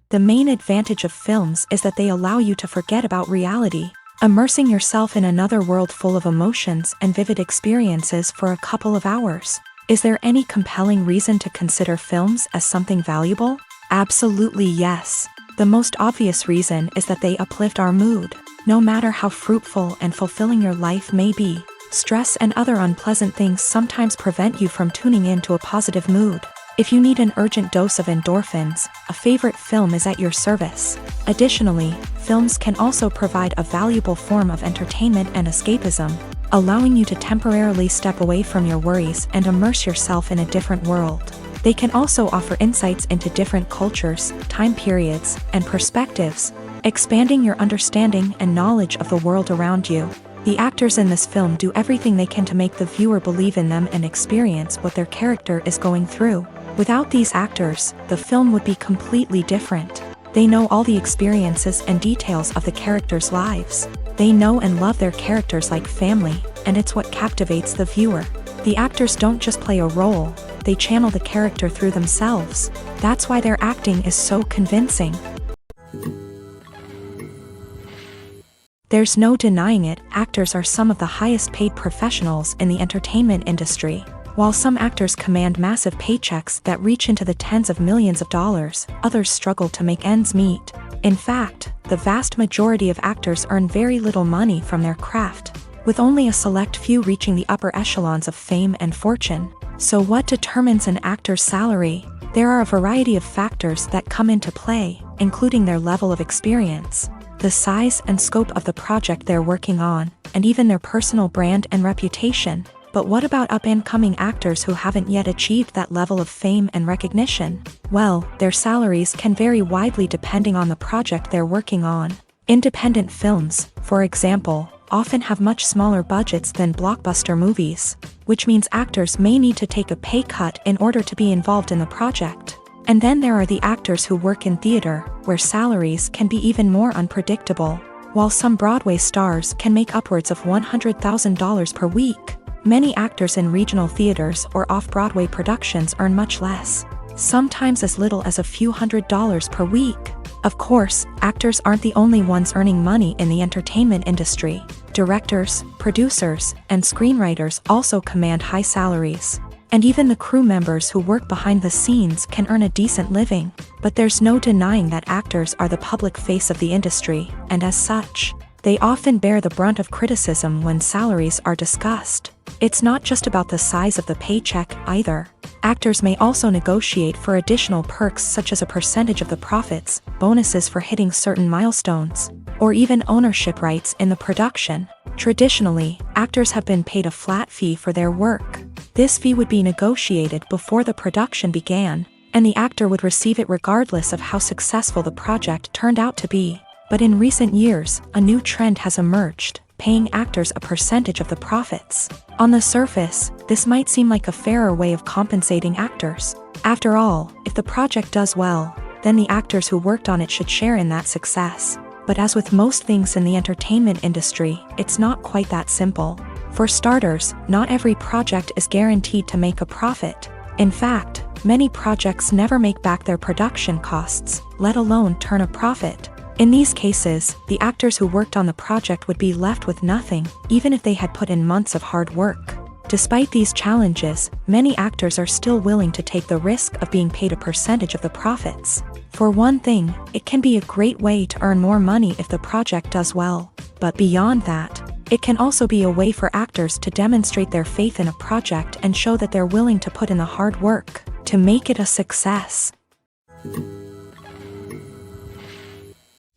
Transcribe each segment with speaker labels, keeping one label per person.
Speaker 1: The main advantage of films is that they allow you to forget about reality, immersing yourself in another world full of emotions and vivid experiences for a couple of hours. Is there any compelling reason to consider films as something valuable? Absolutely yes. The most obvious reason is that they uplift our mood. No matter how fruitful and fulfilling your life may be, stress and other unpleasant things sometimes prevent you from tuning into a positive mood. If you need an urgent dose of endorphins, a favorite film is at your service. Additionally, films can also provide a valuable form of entertainment and escapism, allowing you to temporarily step away from your worries and immerse yourself in a different world. They can also offer insights into different cultures, time periods, and perspectives, expanding your understanding and knowledge of the world around you. The actors in this film do everything they can to make the viewer believe in them and experience what their character is going through. Without these actors, the film would be completely different. They know all the experiences and details of the characters' lives. They know and love their characters like family, and it's what captivates the viewer. The actors don't just play a role, they channel the character through themselves. That's why their acting is so convincing. There's no denying it, actors are some of the highest paid professionals in the entertainment industry. While some actors command massive paychecks that reach into the tens of millions of dollars, others struggle to make ends meet. In fact, the vast majority of actors earn very little money from their craft, with only a select few reaching the upper echelons of fame and fortune. So what determines an actor's salary? There are a variety of factors that come into play, including their level of experience, the size and scope of the project they're working on, and even their personal brand and reputation. But what about up-and-coming actors who haven't yet achieved that level of fame and recognition? Well, their salaries can vary widely depending on the project they're working on. Independent films, for example, often have much smaller budgets than blockbuster movies, which means actors may need to take a pay cut in order to be involved in the project. And then there are the actors who work in theater, where salaries can be even more unpredictable. While some Broadway stars can make upwards of $100,000 per week, many actors in regional theaters or off-Broadway productions earn much less, sometimes as little as a few $100s per week. Of course, actors aren't the only ones earning money in the entertainment industry. Directors, producers, and screenwriters also command high salaries. And even the crew members who work behind the scenes can earn a decent living. But there's no denying that actors are the public face of the industry, and as such, they often bear the brunt of criticism when salaries are discussed. It's not just about the size of the paycheck, either. Actors may also negotiate for additional perks such as a percentage of the profits, bonuses for hitting certain milestones, or even ownership rights in the production. Traditionally, actors have been paid a flat fee for their work. This fee would be negotiated before the production began, and the actor would receive it regardless of how successful the project turned out to be. But in recent years, a new trend has emerged, paying actors a percentage of the profits. On the surface, this might seem like a fairer way of compensating actors. After all, if the project does well, then the actors who worked on it should share in that success. But as with most things in the entertainment industry, it's not quite that simple. For starters, not every project is guaranteed to make a profit. In fact, many projects never make back their production costs, let alone turn a profit. In these cases, the actors who worked on the project would be left with nothing, even if they had put in months of hard work. Despite these challenges, many actors are still willing to take the risk of being paid a percentage of the profits. For one thing, it can be a great way to earn more money if the project does well. But beyond that, it can also be a way for actors to demonstrate their faith in a project and show that they're willing to put in the hard work to make it a success.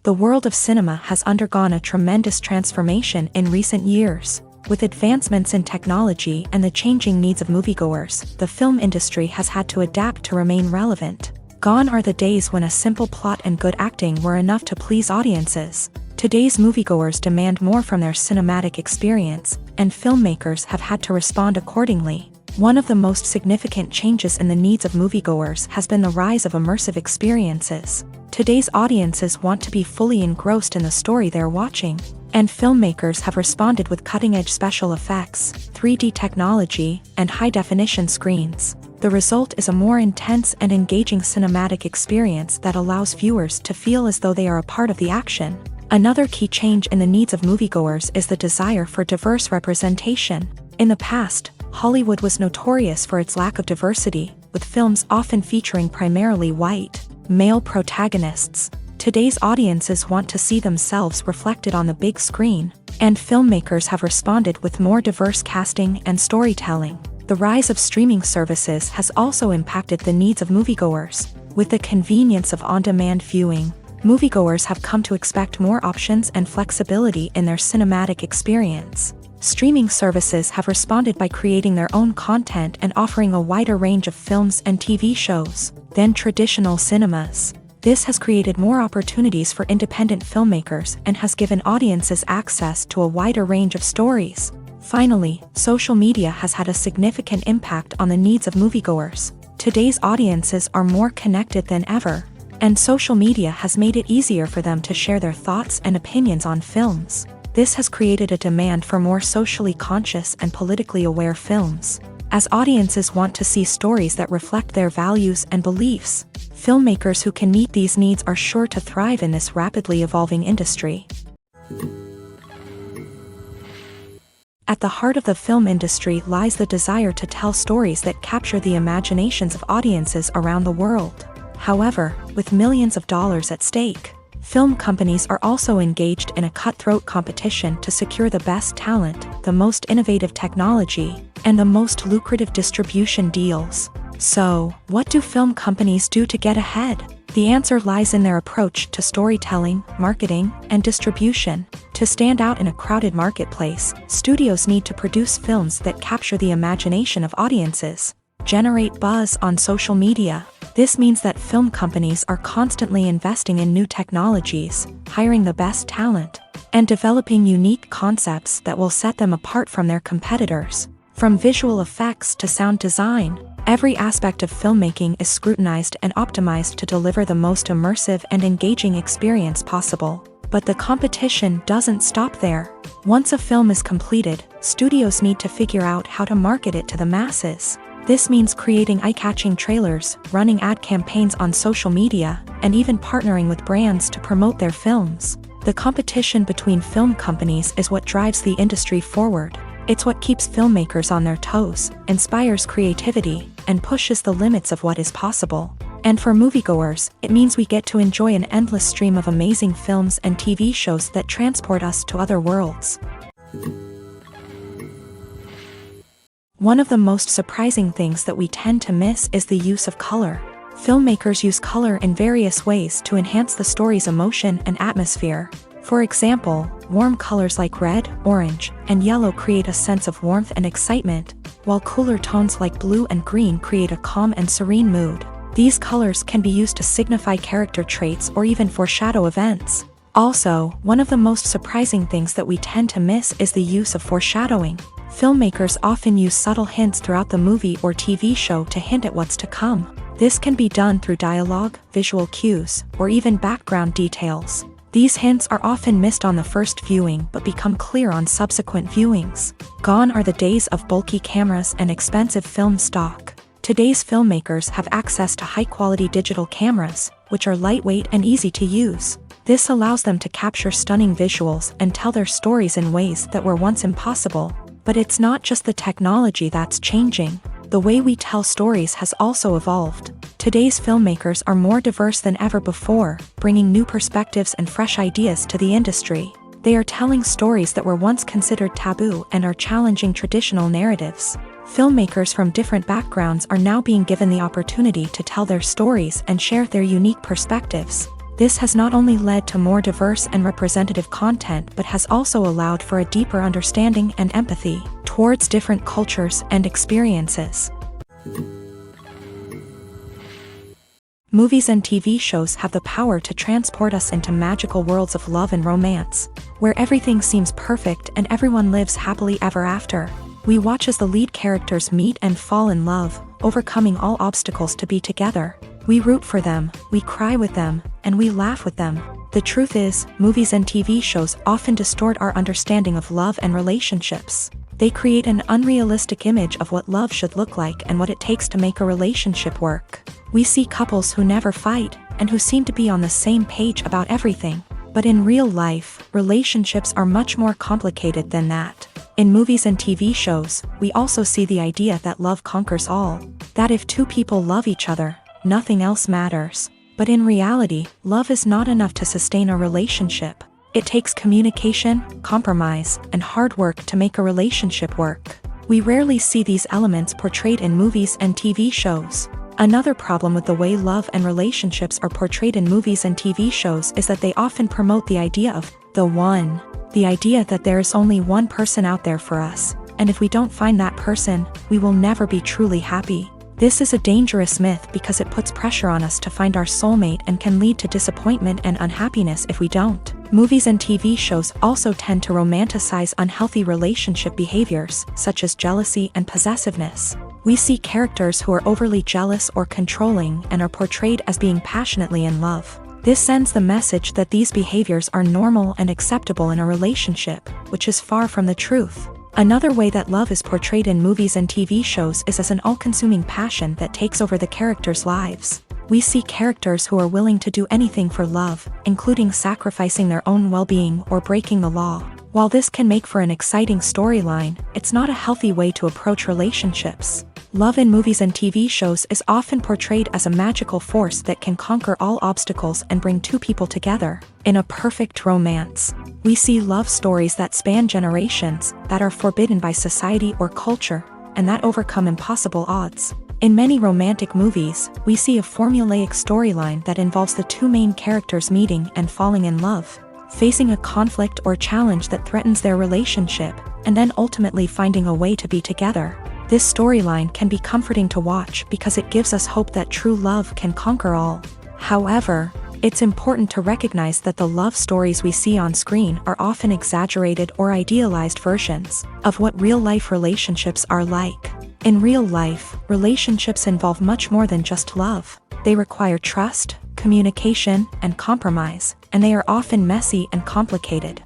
Speaker 1: The world of cinema has undergone a tremendous transformation in recent years. With advancements in technology and the changing needs of moviegoers, the film industry has had to adapt to remain relevant. Gone are the days when a simple plot and good acting were enough to please audiences. Today's moviegoers demand more from their cinematic experience, and filmmakers have had to respond accordingly. One of the most significant changes in the needs of moviegoers has been the rise of immersive experiences. Today's audiences want to be fully engrossed in the story they're watching, and filmmakers have responded with cutting-edge special effects, 3D technology, and high-definition screens. The result is a more intense and engaging cinematic experience that allows viewers to feel as though they are a part of the action. Another key change in the needs of moviegoers is the desire for diverse representation. In the past, Hollywood was notorious for its lack of diversity, with films often featuring primarily white, male protagonists. Today's audiences want to see themselves reflected on the big screen, and filmmakers have responded with more diverse casting and storytelling. The rise of streaming services has also impacted the needs of moviegoers. With the convenience of on-demand viewing, moviegoers have come to expect more options and flexibility in their cinematic experience. Streaming services have responded by creating their own content and offering a wider range of films and TV shows than traditional cinemas. This has created more opportunities for independent filmmakers and has given audiences access to a wider range of stories. Finally, social media has had a significant impact on the needs of moviegoers. Today's audiences are more connected than ever, and social media has made it easier for them to share their thoughts and opinions on films. This has created a demand for more socially conscious and politically aware films. As audiences want to see stories that reflect their values and beliefs, filmmakers who can meet these needs are sure to thrive in this rapidly evolving industry. At the heart of the film industry lies the desire to tell stories that capture the imaginations of audiences around the world. However, with millions of dollars at stake, film companies are also engaged in a cutthroat competition to secure the best talent, the most innovative technology, and the most lucrative distribution deals. So, what do film companies do to get ahead? The answer lies in their approach to storytelling, marketing, and distribution. To stand out in a crowded marketplace, studios need to produce films that capture the imagination of audiences, generate buzz on social media. This means that film companies are constantly investing in new technologies, hiring the best talent, and developing unique concepts that will set them apart from their competitors. From visual effects to sound design, every aspect of filmmaking is scrutinized and optimized to deliver the most immersive and engaging experience possible. But the competition doesn't stop there. Once a film is completed, studios need to figure out how to market it to the masses. This means creating eye-catching trailers, running ad campaigns on social media, and even partnering with brands to promote their films. The competition between film companies is what drives the industry forward. It's what keeps filmmakers on their toes, inspires creativity, and pushes the limits of what is possible. And for moviegoers, it means we get to enjoy an endless stream of amazing films and TV shows that transport us to other worlds. One of the most surprising things that we tend to miss is the use of color. Filmmakers use color in various ways to enhance the story's emotion and atmosphere. For example, warm colors like red, orange, and yellow create a sense of warmth and excitement, while cooler tones like blue and green create a calm and serene mood. These colors can be used to signify character traits or even foreshadow events. Also, one of the most surprising things that we tend to miss is the use of foreshadowing. Filmmakers often use subtle hints throughout the movie or TV show to hint at what's to come. This can be done through dialogue, visual cues, or even background details. These hints are often missed on the first viewing but become clear on subsequent viewings. Gone are the days of bulky cameras and expensive film stock. Today's filmmakers have access to high-quality digital cameras, which are lightweight and easy to use. This allows them to capture stunning visuals and tell their stories in ways that were once impossible. But it's not just the technology that's changing. The way we tell stories has also evolved. Today's filmmakers are more diverse than ever before, bringing new perspectives and fresh ideas to the industry. They are telling stories that were once considered taboo and are challenging traditional narratives. Filmmakers from different backgrounds are now being given the opportunity to tell their stories and share their unique perspectives. This has not only led to more diverse and representative content but has also allowed for a deeper understanding and empathy towards different cultures and experiences. Movies and TV shows have the power to transport us into magical worlds of love and romance, where everything seems perfect and everyone lives happily ever after. We watch as the lead characters meet and fall in love, overcoming all obstacles to be together. We root for them, we cry with them, and we laugh with them. The truth is, movies and TV shows often distort our understanding of love and relationships. They create an unrealistic image of what love should look like and what it takes to make a relationship work. We see couples who never fight, and who seem to be on the same page about everything. But in real life, relationships are much more complicated than that. In movies and TV shows, we also see the idea that love conquers all. That if two people love each other, nothing else matters. But in reality, love is not enough to sustain a relationship. It takes communication, compromise, and hard work to make a relationship work. We rarely see these elements portrayed in movies and TV shows. Another problem with the way love and relationships are portrayed in movies and TV shows is that they often promote the idea of the one. The idea that there is only one person out there for us, and if we don't find that person, we will never be truly happy. This is a dangerous myth because it puts pressure on us to find our soulmate and can lead to disappointment and unhappiness if we don't. Movies and TV shows also tend to romanticize unhealthy relationship behaviors, such as jealousy and possessiveness. We see characters who are overly jealous or controlling and are portrayed as being passionately in love. This sends the message that these behaviors are normal and acceptable in a relationship, which is far from the truth. Another way that love is portrayed in movies and TV shows is as an all-consuming passion that takes over the characters' lives. We see characters who are willing to do anything for love, including sacrificing their own well-being or breaking the law. While this can make for an exciting storyline, it's not a healthy way to approach relationships. Love in movies and TV shows is often portrayed as a magical force that can conquer all obstacles and bring two people together in a perfect romance. We see love stories that span generations, that are forbidden by society or culture, and that overcome impossible odds. In many romantic movies, we see a formulaic storyline that involves the two main characters meeting and falling in love, facing a conflict or challenge that threatens their relationship, and then ultimately finding a way to be together. This storyline can be comforting to watch because it gives us hope that true love can conquer all. However, it's important to recognize that the love stories we see on screen are often exaggerated or idealized versions of what real-life relationships are like. In real life, relationships involve much more than just love. They require trust, communication, and compromise, and they are often messy and complicated.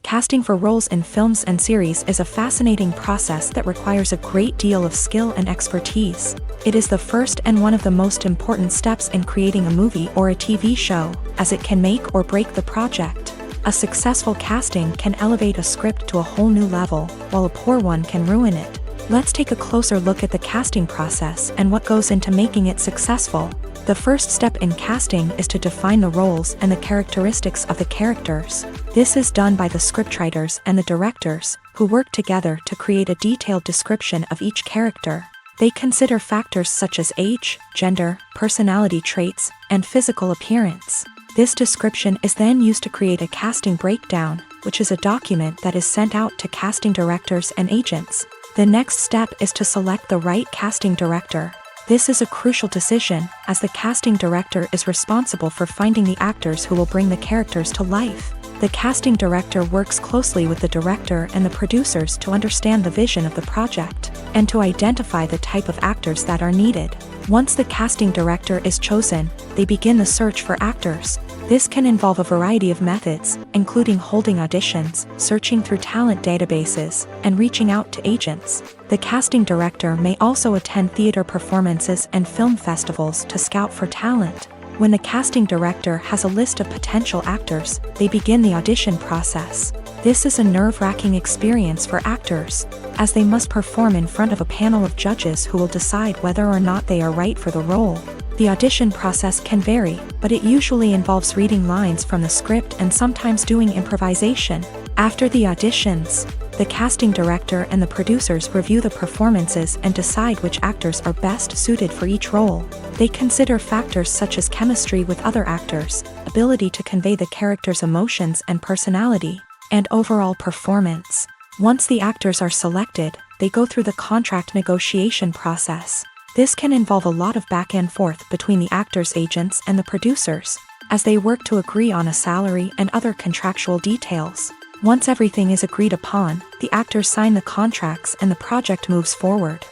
Speaker 1: Casting for roles in films and series is a fascinating process that requires a great deal of skill and expertise. It is the first and one of the most important steps in creating a movie or a TV show, as it can make or break the project. A successful casting can elevate a script to a whole new level, while a poor one can ruin it. Let's take a closer look at the casting process and what goes into making it successful. The first step in casting is to define the roles and the characteristics of the characters. This is done by the scriptwriters and the directors, who work together to create a detailed description of each character. They consider factors such as age, gender, personality traits, and physical appearance. This description is then used to create a casting breakdown, which is a document that is sent out to casting directors and agents. The next step is to select the right casting director. This is a crucial decision, as the casting director is responsible for finding the actors who will bring the characters to life. The casting director works closely with the director and the producers to understand the vision of the project, and to identify the type of actors that are needed. Once the casting director is chosen, they begin the search for actors. This can involve a variety of methods, including holding auditions, searching through talent databases, and reaching out to agents. The casting director may also attend theater performances and film festivals to scout for talent. When the casting director has a list of potential actors, they begin the audition process. This is a nerve-wracking experience for actors, as they must perform in front of a panel of judges who will decide whether or not they are right for the role. The audition process can vary, but it usually involves reading lines from the script and sometimes doing improvisation. After the auditions, the casting director and the producers review the performances and decide which actors are best suited for each role. They consider factors such as chemistry with other actors, ability to convey the character's emotions and personality, and overall performance. Once the actors are selected, they go through the contract negotiation process. This can involve a lot of back and forth between the actors' agents and the producers, as they work to agree on a salary and other contractual details. Once everything is agreed upon, the actors sign the contracts and the project moves forward.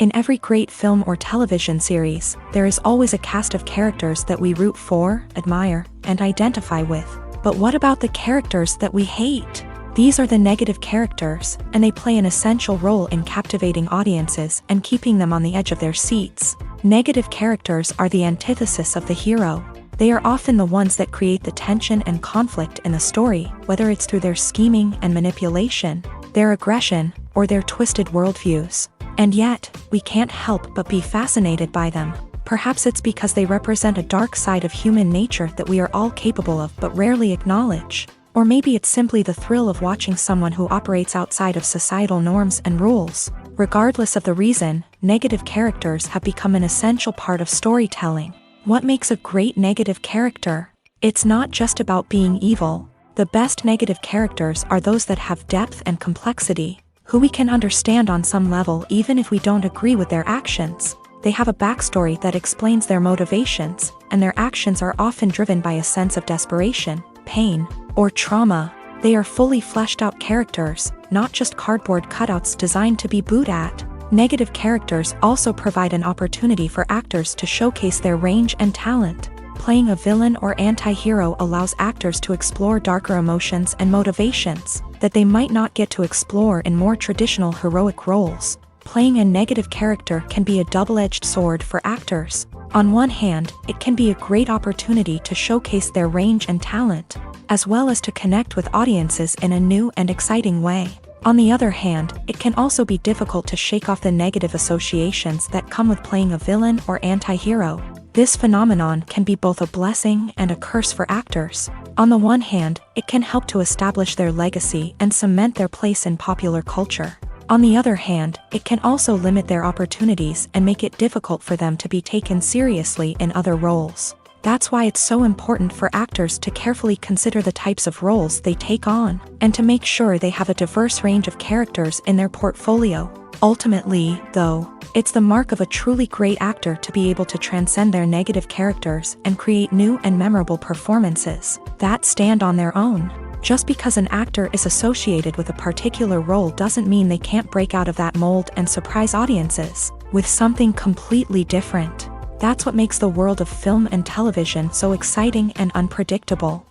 Speaker 1: In every great film or television series, there is always a cast of characters that we root for, admire, and identify with. But what about the characters that we hate? These are the negative characters, and they play an essential role in captivating audiences and keeping them on the edge of their seats. Negative characters are the antithesis of the hero. They are often the ones that create the tension and conflict in the story, whether it's through their scheming and manipulation, their aggression, or their twisted worldviews. And yet, we can't help but be fascinated by them. Perhaps it's because they represent a dark side of human nature that we are all capable of but rarely acknowledge. Or maybe it's simply the thrill of watching someone who operates outside of societal norms and rules. Regardless of the reason, negative characters have become an essential part of storytelling. What makes a great negative character? It's not just about being evil. The best negative characters are those that have depth and complexity, who we can understand on some level even if we don't agree with their actions. They have a backstory that explains their motivations, and their actions are often driven by a sense of desperation, pain, or trauma. They are fully fleshed out characters, not just cardboard cutouts designed to be booed at. Negative characters also provide an opportunity for actors to showcase their range and talent. Playing a villain or anti-hero allows actors to explore darker emotions and motivations that they might not get to explore in more traditional heroic roles. Playing a negative character can be a double-edged sword for actors. On one hand, it can be a great opportunity to showcase their range and talent, as well as to connect with audiences in a new and exciting way. On the other hand, it can also be difficult to shake off the negative associations that come with playing a villain or anti-hero. This phenomenon can be both a blessing and a curse for actors. On the one hand, it can help to establish their legacy and cement their place in popular culture. On the other hand, it can also limit their opportunities and make it difficult for them to be taken seriously in other roles. That's why it's so important for actors to carefully consider the types of roles they take on, and to make sure they have a diverse range of characters in their portfolio. Ultimately, though, it's the mark of a truly great actor to be able to transcend their negative characters and create new and memorable performances that stand on their own. Just because an actor is associated with a particular role doesn't mean they can't break out of that mold and surprise audiences with something completely different. That's what makes the world of film and television so exciting and unpredictable.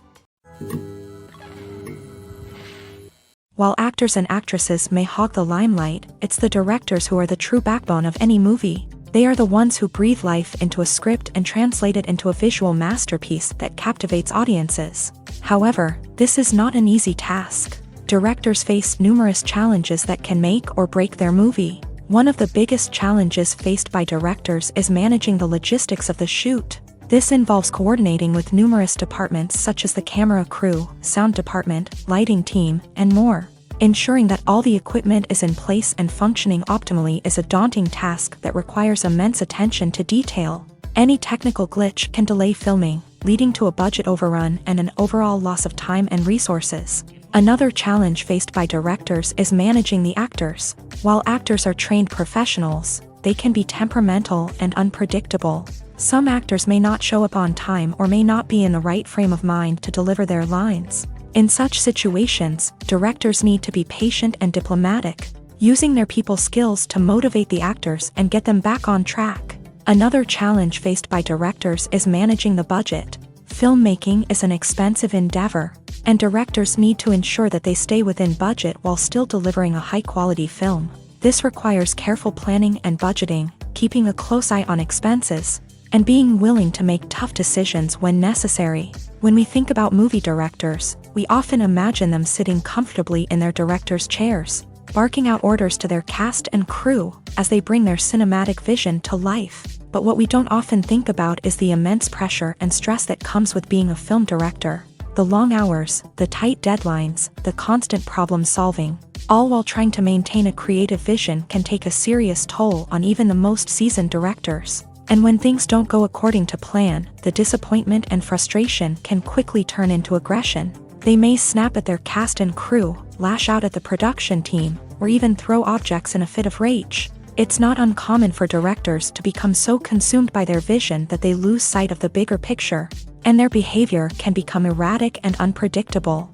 Speaker 1: While actors and actresses may hog the limelight, it's the directors who are the true backbone of any movie. They are the ones who breathe life into a script and translate it into a visual masterpiece that captivates audiences. However, this is not an easy task. Directors face numerous challenges that can make or break their movie. One of the biggest challenges faced by directors is managing the logistics of the shoot. This involves coordinating with numerous departments such as the camera crew, sound department, lighting team, and more. Ensuring that all the equipment is in place and functioning optimally is a daunting task that requires immense attention to detail. Any technical glitch can delay filming, leading to a budget overrun and an overall loss of time and resources. Another challenge faced by directors is managing the actors. While actors are trained professionals, they can be temperamental and unpredictable. Some actors may not show up on time or may not be in the right frame of mind to deliver their lines. In such situations, directors need to be patient and diplomatic, using their people skills to motivate the actors and get them back on track. Another challenge faced by directors is managing the budget. Filmmaking is an expensive endeavor, and directors need to ensure that they stay within budget while still delivering a high-quality film. This requires careful planning and budgeting, keeping a close eye on expenses, and being willing to make tough decisions when necessary. When we think about movie directors, we often imagine them sitting comfortably in their director's chairs, barking out orders to their cast and crew as they bring their cinematic vision to life. But what we don't often think about is the immense pressure and stress that comes with being a film director. The long hours, the tight deadlines, the constant problem solving, all while trying to maintain a creative vision can take a serious toll on even the most seasoned directors. And when things don't go according to plan, the disappointment and frustration can quickly turn into aggression. They may snap at their cast and crew, lash out at the production team, or even throw objects in a fit of rage. It's not uncommon for directors to become so consumed by their vision that they lose sight of the bigger picture, and their behavior can become erratic and unpredictable.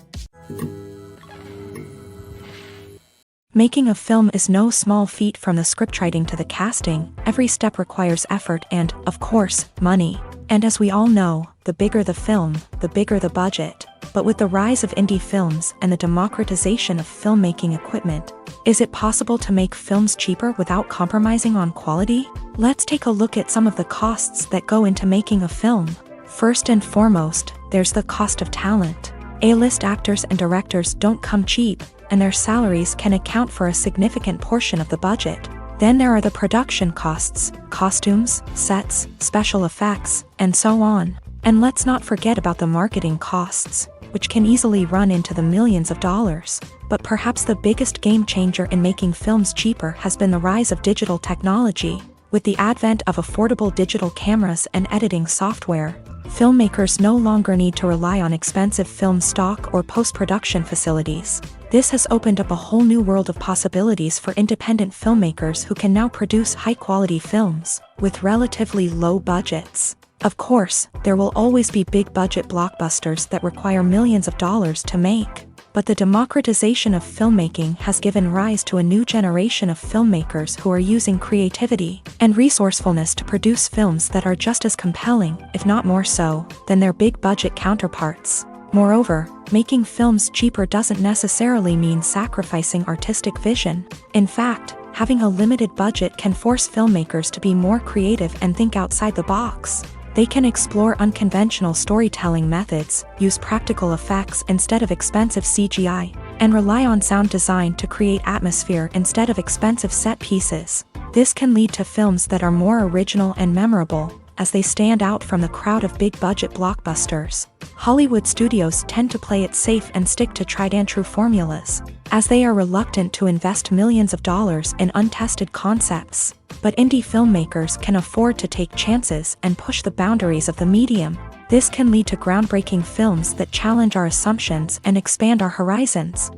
Speaker 1: Making a film is no small feat. From the scriptwriting to the casting, every step requires effort and, of course, money. And as we all know, the bigger the film, the bigger the budget. But with the rise of indie films and the democratization of filmmaking equipment, is it possible to make films cheaper without compromising on quality? Let's take a look at some of the costs that go into making a film. First and foremost, there's the cost of talent. A-list actors and directors don't come cheap, and their salaries can account for a significant portion of the budget. Then there are the production costs, costumes, sets, special effects, and so on. And let's not forget about the marketing costs, which can easily run into the millions of dollars. But perhaps the biggest game changer in making films cheaper has been the rise of digital technology. With the advent of affordable digital cameras and editing software, filmmakers no longer need to rely on expensive film stock or post-production facilities. This has opened up a whole new world of possibilities for independent filmmakers who can now produce high-quality films with relatively low budgets. Of course, there will always be big-budget blockbusters that require millions of dollars to make. But the democratization of filmmaking has given rise to a new generation of filmmakers who are using creativity and resourcefulness to produce films that are just as compelling, if not more so, than their big-budget counterparts. Moreover, making films cheaper doesn't necessarily mean sacrificing artistic vision. In fact, having a limited budget can force filmmakers to be more creative and think outside the box. They can explore unconventional storytelling methods, use practical effects instead of expensive CGI, and rely on sound design to create atmosphere instead of expensive set pieces. This can lead to films that are more original and memorable, as they stand out from the crowd of big-budget blockbusters. Hollywood studios tend to play it safe and stick to tried-and-true formulas, as they are reluctant to invest millions of dollars in untested concepts. But indie filmmakers can afford to take chances and push the boundaries of the medium. This can lead to groundbreaking films that challenge our assumptions and expand our horizons.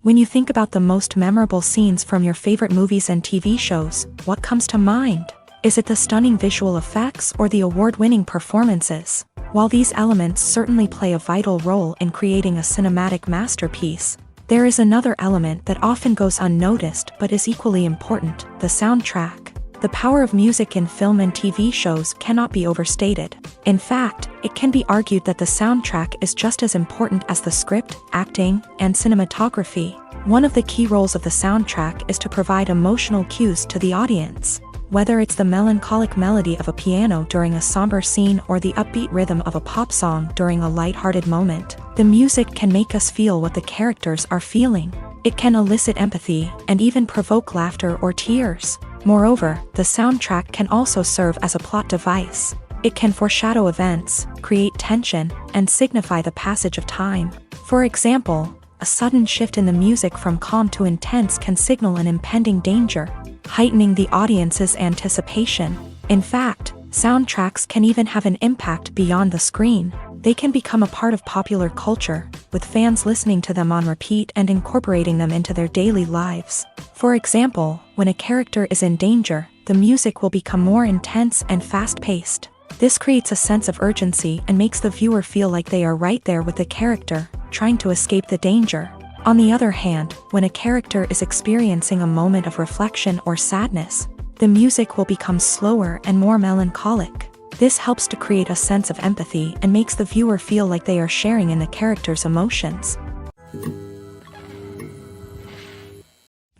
Speaker 1: When you think about the most memorable scenes from your favorite movies and TV shows, what comes to mind? Is it the stunning visual effects or the award-winning performances? While these elements certainly play a vital role in creating a cinematic masterpiece, there is another element that often goes unnoticed but is equally important: the soundtrack. The power of music in film and TV shows cannot be overstated. In fact, it can be argued that the soundtrack is just as important as the script, acting, and cinematography. One of the key roles of the soundtrack is to provide emotional cues to the audience. Whether it's the melancholic melody of a piano during a somber scene or the upbeat rhythm of a pop song during a lighthearted moment, the music can make us feel what the characters are feeling. It can elicit empathy and even provoke laughter or tears. Moreover, the soundtrack can also serve as a plot device. It can foreshadow events, create tension, and signify the passage of time. For example, a sudden shift in the music from calm to intense can signal an impending danger, heightening the audience's anticipation. In fact, soundtracks can even have an impact beyond the screen. They can become a part of popular culture, with fans listening to them on repeat and incorporating them into their daily lives. For example, when a character is in danger, the music will become more intense and fast-paced. This creates a sense of urgency and makes the viewer feel like they are right there with the character, trying to escape the danger. On the other hand, when a character is experiencing a moment of reflection or sadness, the music will become slower and more melancholic. This helps to create a sense of empathy and makes the viewer feel like they are sharing in the character's emotions.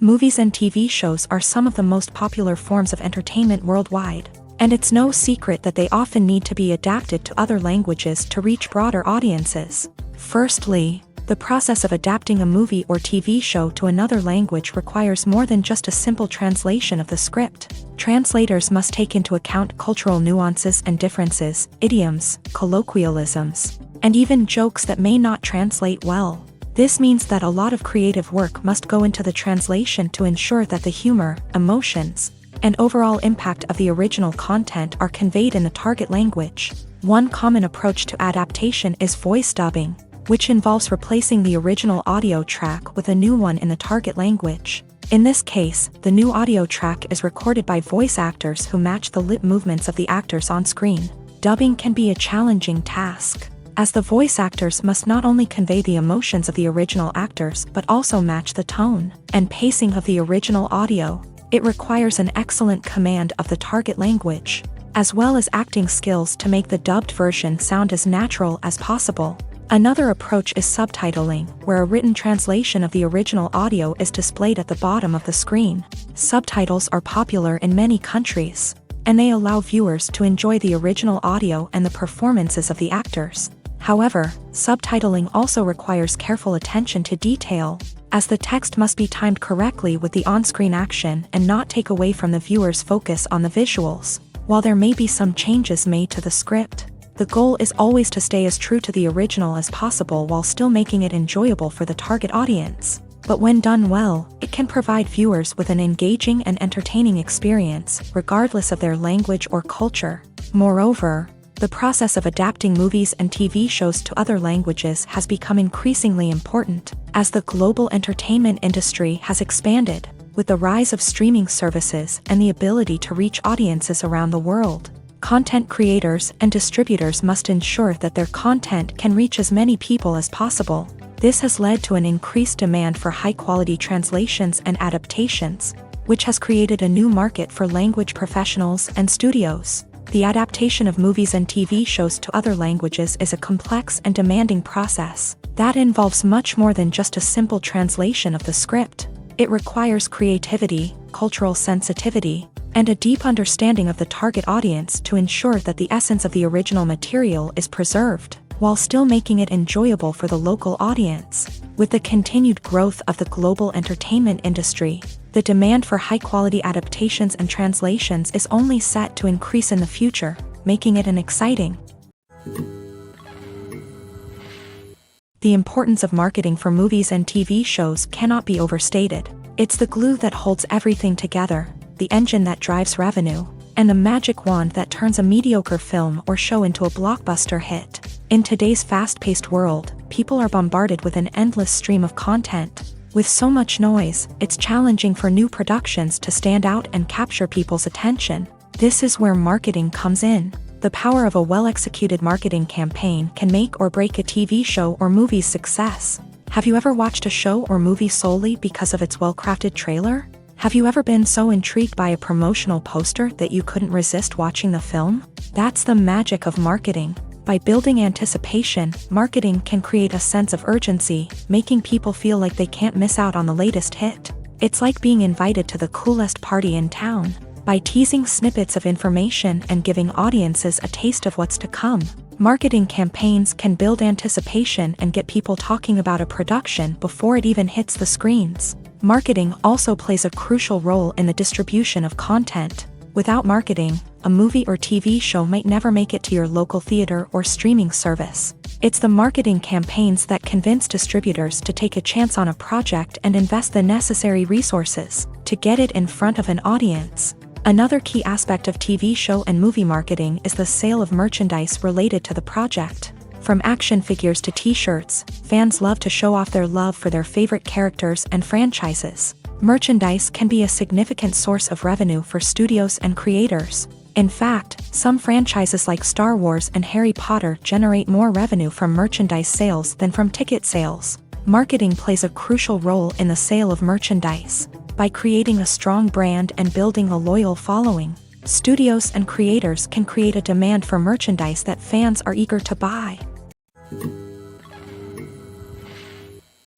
Speaker 1: Movies and TV shows are some of the most popular forms of entertainment worldwide, and it's no secret that they often need to be adapted to other languages to reach broader audiences. Firstly, the process of adapting a movie or TV show to another language requires more than just a simple translation of the script. Translators must take into account cultural nuances and differences, idioms, colloquialisms, and even jokes that may not translate well. This means that a lot of creative work must go into the translation to ensure that the humor, emotions, and overall impact of the original content are conveyed in the target language. One common approach to adaptation is voice dubbing, which involves replacing the original audio track with a new one in the target language. In this case, the new audio track is recorded by voice actors who match the lip movements of the actors on screen. Dubbing can be a challenging task, as the voice actors must not only convey the emotions of the original actors but also match the tone and pacing of the original audio. It requires an excellent command of the target language, as well as acting skills to make the dubbed version sound as natural as possible. Another approach is subtitling, where a written translation of the original audio is displayed at the bottom of the screen. Subtitles are popular in many countries, and they allow viewers to enjoy the original audio and the performances of the actors. However, subtitling also requires careful attention to detail, as the text must be timed correctly with the on-screen action and not take away from the viewer's focus on the visuals. While there may be some changes made to the script, the goal is always to stay as true to the original as possible while still making it enjoyable for the target audience. But when done well, it can provide viewers with an engaging and entertaining experience, regardless of their language or culture. Moreover, the process of adapting movies and TV shows to other languages has become increasingly important, as the global entertainment industry has expanded, with the rise of streaming services and the ability to reach audiences around the world. Content creators and distributors must ensure that their content can reach as many people as possible. This has led to an increased demand for high-quality translations and adaptations, which has created a new market for language professionals and studios. The adaptation of movies and TV shows to other languages is a complex and demanding process that involves much more than just a simple translation of the script. It requires creativity, cultural sensitivity, and a deep understanding of the target audience to ensure that the essence of the original material is preserved, while still making it enjoyable for the local audience. With the continued growth of the global entertainment industry, the demand for high-quality adaptations and translations is only set to increase in the future, making it an exciting. The importance of marketing for movies and TV shows cannot be overstated. It's the glue that holds everything together, the engine that drives revenue, and the magic wand that turns a mediocre film or show into a blockbuster hit. In today's fast-paced world, people are bombarded with an endless stream of content. With so much noise, it's challenging for new productions to stand out and capture people's attention. This is where marketing comes in. The power of a well-executed marketing campaign can make or break a TV show or movie's success. Have you ever watched a show or movie solely because of its well-crafted trailer? Have you ever been so intrigued by a promotional poster that you couldn't resist watching the film? That's the magic of marketing. By building anticipation, marketing can create a sense of urgency, making people feel like they can't miss out on the latest hit. It's like being invited to the coolest party in town. By teasing snippets of information and giving audiences a taste of what's to come, marketing campaigns can build anticipation and get people talking about a production before it even hits the screens. Marketing also plays a crucial role in the distribution of content. Without marketing, a movie or TV show might never make it to your local theater or streaming service. It's the marketing campaigns that convince distributors to take a chance on a project and invest the necessary resources to get it in front of an audience. Another key aspect of TV show and movie marketing is the sale of merchandise related to the project. From action figures to t-shirts, fans love to show off their love for their favorite characters and franchises. Merchandise can be a significant source of revenue for studios and creators. In fact, some franchises like Star Wars and Harry Potter generate more revenue from merchandise sales than from ticket sales. Marketing plays a crucial role in the sale of merchandise. By creating a strong brand and building a loyal following, studios and creators can create a demand for merchandise that fans are eager to buy.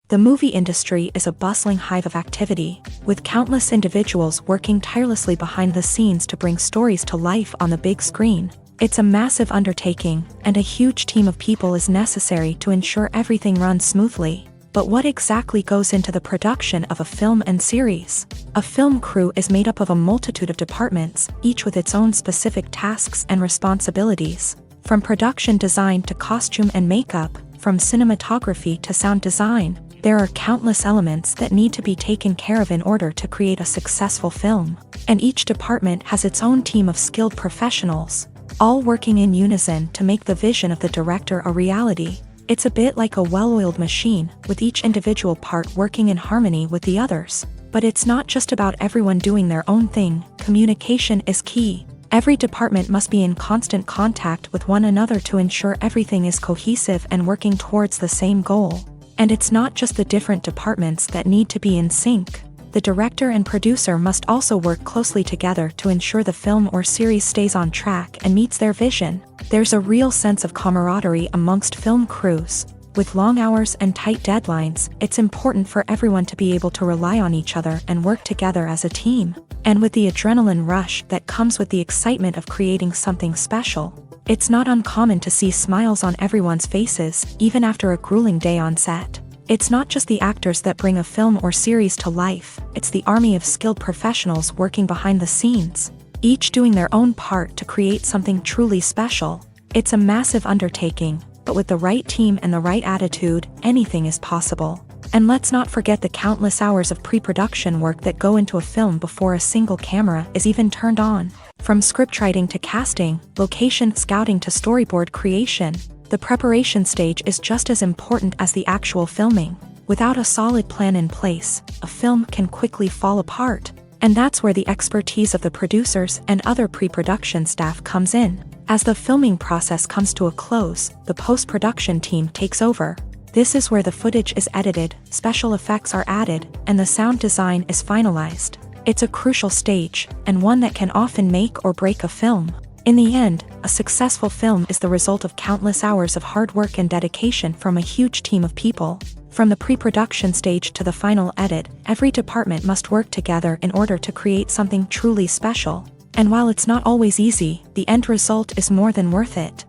Speaker 1: The movie industry is a bustling hive of activity, with countless individuals working tirelessly behind the scenes to bring stories to life on the big screen. It's a massive undertaking, and a huge team of people is necessary to ensure everything runs smoothly. But what exactly goes into the production of a film and series? A film crew is made up of a multitude of departments, each with its own specific tasks and responsibilities. From production design to costume and makeup, from cinematography to sound design, there are countless elements that need to be taken care of in order to create a successful film. And each department has its own team of skilled professionals, all working in unison to make the vision of the director a reality. It's a bit like a well-oiled machine, with each individual part working in harmony with the others. But it's not just about everyone doing their own thing. Communication is key. Every department must be in constant contact with one another to ensure everything is cohesive and working towards the same goal. And it's not just the different departments that need to be in sync. The director and producer must also work closely together to ensure the film or series stays on track and meets their vision. There's a real sense of camaraderie amongst film crews. With long hours and tight deadlines, it's important for everyone to be able to rely on each other and work together as a team. And with the adrenaline rush that comes with the excitement of creating something special, it's not uncommon to see smiles on everyone's faces, even after a grueling day on set. It's not just the actors that bring a film or series to life, it's the army of skilled professionals working behind the scenes, each doing their own part to create something truly special. It's a massive undertaking, but with the right team and the right attitude, anything is possible. And let's not forget the countless hours of pre-production work that go into a film before a single camera is even turned on. From scriptwriting to casting, location scouting to storyboard creation, the preparation stage is just as important as the actual filming. Without a solid plan in place, a film can quickly fall apart. And that's where the expertise of the producers and other pre-production staff comes in. As the filming process comes to a close, the post-production team takes over. This is where the footage is edited, special effects are added, and the sound design is finalized. It's a crucial stage, and one that can often make or break a film. In the end, a successful film is the result of countless hours of hard work and dedication from a huge team of people. From the pre-production stage to the final edit, every department must work together in order to create something truly special. And while it's not always easy, the end result is more than worth it.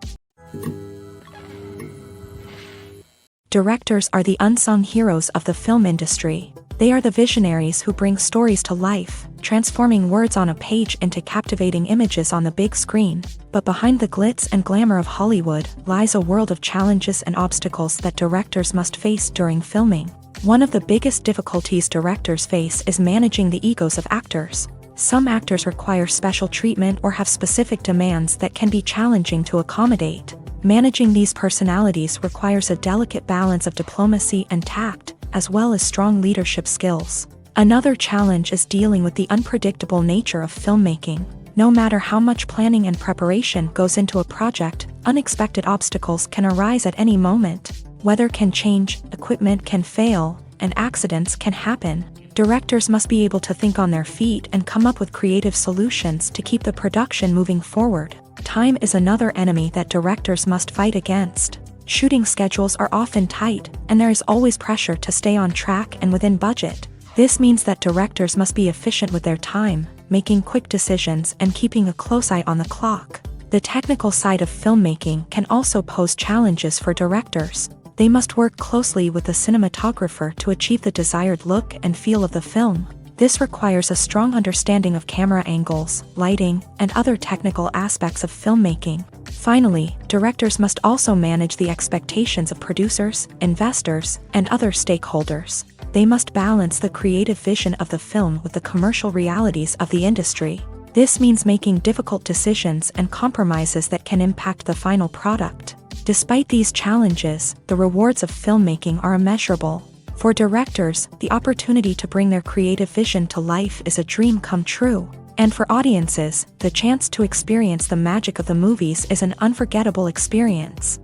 Speaker 1: Directors are the unsung heroes of the film industry. They are the visionaries who bring stories to life, transforming words on a page into captivating images on the big screen. But behind the glitz and glamour of Hollywood lies a world of challenges and obstacles that directors must face during filming. One of the biggest difficulties directors face is managing the egos of actors. Some actors require special treatment or have specific demands that can be challenging to accommodate. Managing these personalities requires a delicate balance of diplomacy and tact, as well as strong leadership skills. Another challenge is dealing with the unpredictable nature of filmmaking. No matter how much planning and preparation goes into a project, unexpected obstacles can arise at any moment. Weather can change, equipment can fail, and accidents can happen. Directors must be able to think on their feet and come up with creative solutions to keep the production moving forward. Time is another enemy that directors must fight against. Shooting schedules are often tight, and there is always pressure to stay on track and within budget. This means that directors must be efficient with their time, making quick decisions and keeping a close eye on the clock. The technical side of filmmaking can also pose challenges for directors. They must work closely with the cinematographer to achieve the desired look and feel of the film. This requires a strong understanding of camera angles, lighting, and other technical aspects of filmmaking. Finally, directors must also manage the expectations of producers, investors, and other stakeholders. They must balance the creative vision of the film with the commercial realities of the industry. This means making difficult decisions and compromises that can impact the final product. Despite these challenges, the rewards of filmmaking are immeasurable. For directors, the opportunity to bring their creative vision to life is a dream come true. And for audiences, the chance to experience the magic of the movies is an unforgettable experience.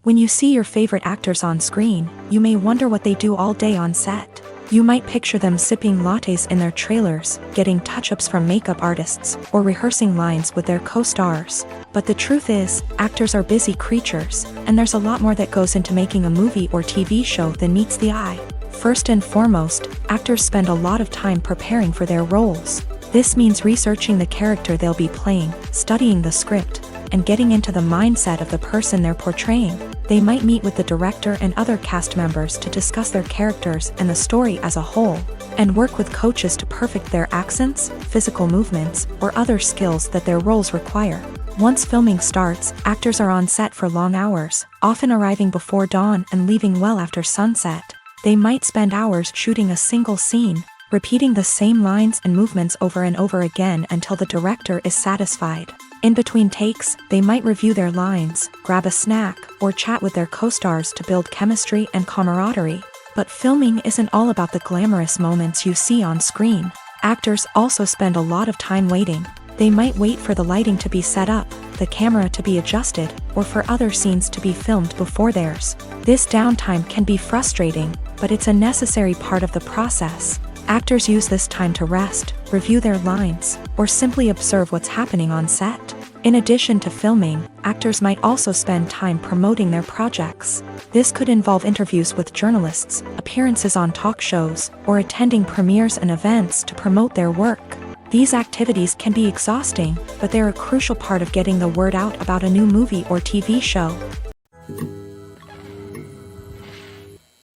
Speaker 1: When you see your favorite actors on screen, you may wonder what they do all day on set. You might picture them sipping lattes in their trailers, getting touch-ups from makeup artists, or rehearsing lines with their co-stars. But the truth is, actors are busy creatures, and there's a lot more that goes into making a movie or TV show than meets the eye. First and foremost, actors spend a lot of time preparing for their roles. This means researching the character they'll be playing, studying the script, and getting into the mindset of the person they're portraying. They might meet with the director and other cast members to discuss their characters and the story as a whole, and work with coaches to perfect their accents, physical movements, or other skills that their roles require. Once filming starts, actors are on set for long hours, often arriving before dawn and leaving well after sunset. They might spend hours shooting a single scene, repeating the same lines and movements over and over again until the director is satisfied. In between takes, they might review their lines, grab a snack, or chat with their co-stars to build chemistry and camaraderie. But filming isn't all about the glamorous moments you see on screen. Actors also spend a lot of time waiting. They might wait for the lighting to be set up, the camera to be adjusted, or for other scenes to be filmed before theirs. This downtime can be frustrating, but it's a necessary part of the process. Actors use this time to rest, review their lines, or simply observe what's happening on set. In addition to filming, actors might also spend time promoting their projects. This could involve interviews with journalists, appearances on talk shows, or attending premieres and events to promote their work. These activities can be exhausting, but they're a crucial part of getting the word out about a new movie or TV show.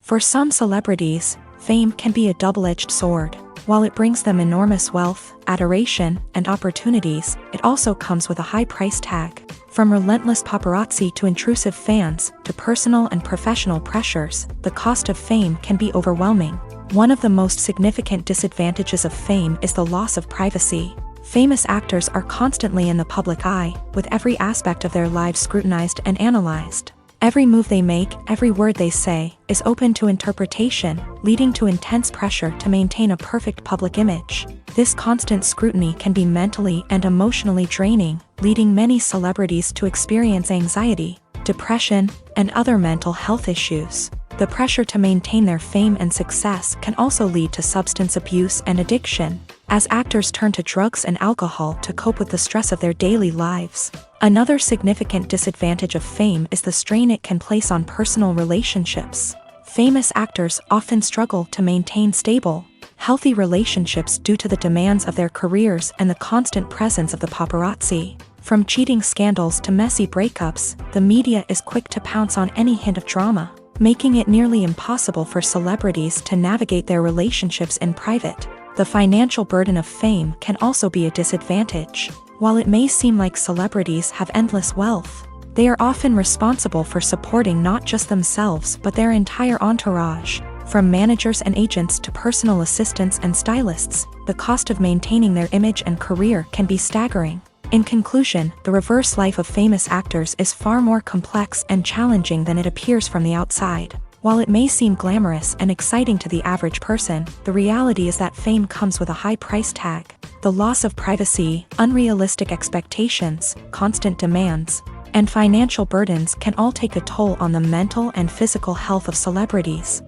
Speaker 1: For some celebrities, fame can be a double-edged sword. While it brings them enormous wealth, adoration, and opportunities, it also comes with a high price tag. From relentless paparazzi to intrusive fans, to personal and professional pressures, the cost of fame can be overwhelming. One of the most significant disadvantages of fame is the loss of privacy. Famous actors are constantly in the public eye, with every aspect of their lives scrutinized and analyzed. Every move they make, every word they say, is open to interpretation, leading to intense pressure to maintain a perfect public image. This constant scrutiny can be mentally and emotionally draining, leading many celebrities to experience anxiety, depression, and other mental health issues. The pressure to maintain their fame and success can also lead to substance abuse and addiction, as actors turn to drugs and alcohol to cope with the stress of their daily lives. Another significant disadvantage of fame is the strain it can place on personal relationships. Famous actors often struggle to maintain stable, healthy relationships due to the demands of their careers and the constant presence of the paparazzi. From cheating scandals to messy breakups, the media is quick to pounce on any hint of drama, making it nearly impossible for celebrities to navigate their relationships in private. The financial burden of fame can also be a disadvantage. While it may seem like celebrities have endless wealth, they are often responsible for supporting not just themselves but their entire entourage. From managers and agents to personal assistants and stylists, the cost of maintaining their image and career can be staggering. In conclusion, the reverse life of famous actors is far more complex and challenging than it appears from the outside. While it may seem glamorous and exciting to the average person, the reality is that fame comes with a high price tag. The loss of privacy, unrealistic expectations, constant demands, and financial burdens can all take a toll on the mental and physical health of celebrities.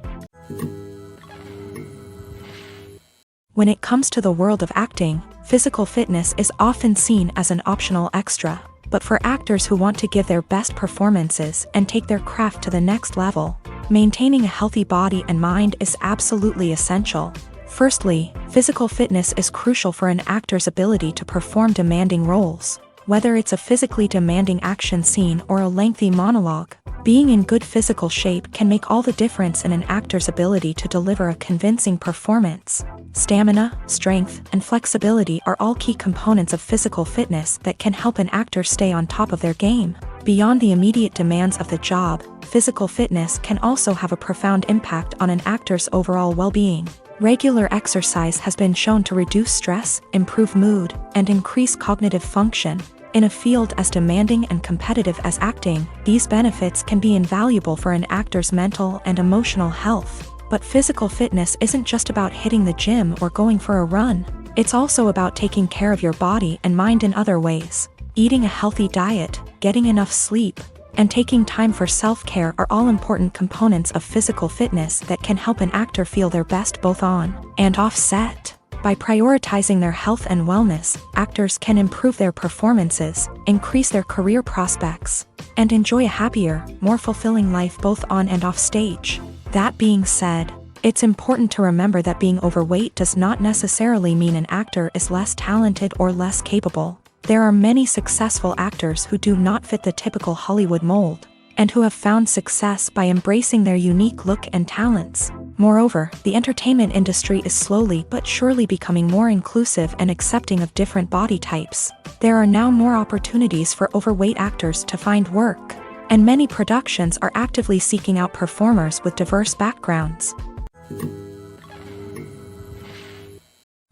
Speaker 1: When it comes to the world of acting, physical fitness is often seen as an optional extra. But for actors who want to give their best performances and take their craft to the next level, maintaining a healthy body and mind is absolutely essential. Firstly, physical fitness is crucial for an actor's ability to perform demanding roles. Whether it's a physically demanding action scene or a lengthy monologue, being in good physical shape can make all the difference in an actor's ability to deliver a convincing performance. Stamina, strength, and flexibility are all key components of physical fitness that can help an actor stay on top of their game. Beyond the immediate demands of the job, physical fitness can also have a profound impact on an actor's overall well-being. Regular exercise has been shown to reduce stress, improve mood, and increase cognitive function. In a field as demanding and competitive as acting, these benefits can be invaluable for an actor's mental and emotional health. But physical fitness isn't just about hitting the gym or going for a run. It's also about taking care of your body and mind in other ways. Eating a healthy diet, getting enough sleep, and taking time for self-care are all important components of physical fitness that can help an actor feel their best both on and off set. By prioritizing their health and wellness, actors can improve their performances, increase their career prospects, and enjoy a happier, more fulfilling life both on and off stage. That being said, it's important to remember that being overweight does not necessarily mean an actor is less talented or less capable. There are many successful actors who do not fit the typical Hollywood mold, and who have found success by embracing their unique look and talents. Moreover, the entertainment industry is slowly but surely becoming more inclusive and accepting of different body types. There are now more opportunities for overweight actors to find work, and many productions are actively seeking out performers with diverse backgrounds.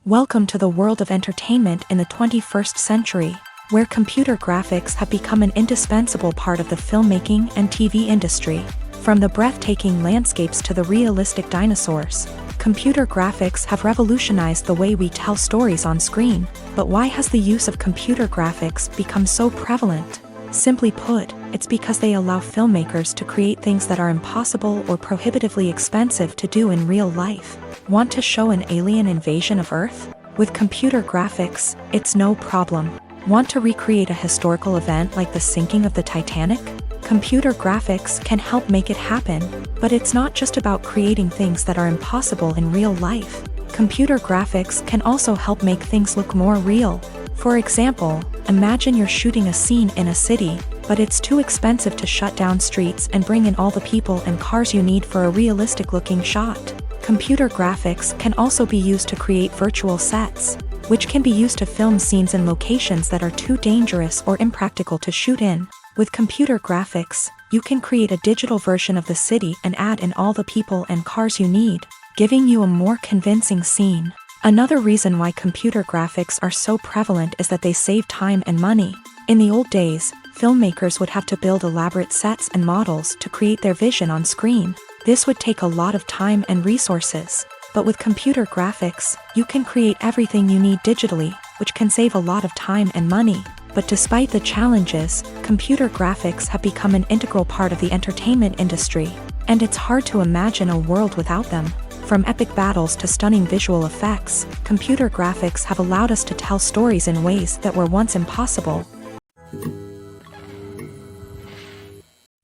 Speaker 1: Welcome to the world of entertainment in the 21st century, where computer graphics have become an indispensable part of the filmmaking and TV industry. From the breathtaking landscapes to the realistic dinosaurs, Computer graphics have revolutionized the way we tell stories on screen, but why has the use of computer graphics become so prevalent? Simply put, it's because they allow filmmakers to create things that are impossible or prohibitively expensive to do in real life. Want to show an alien invasion of Earth? With computer graphics, it's no problem. Want to recreate a historical event like the sinking of the Titanic? Computer graphics can help make it happen, but it's not just about creating things that are impossible in real life. Computer graphics can also help make things look more real. For example, imagine you're shooting a scene in a city, but it's too expensive to shut down streets and bring in all the people and cars you need for a realistic-looking shot. Computer graphics can also be used to create virtual sets, which can be used to film scenes in locations that are too dangerous or impractical to shoot in. With computer graphics, you can create a digital version of the city and add in all the people and cars you need, giving you a more convincing scene. Another reason why computer graphics are so prevalent is that they save time and money. In the old days, filmmakers would have to build elaborate sets and models to create their vision on screen. This would take a lot of time and resources. But with computer graphics, you can create everything you need digitally, which can save a lot of time and money. But despite the challenges, computer graphics have become an integral part of the entertainment industry, and it's hard to imagine a world without them. From epic battles to stunning visual effects, computer graphics have allowed us to tell stories in ways that were once impossible.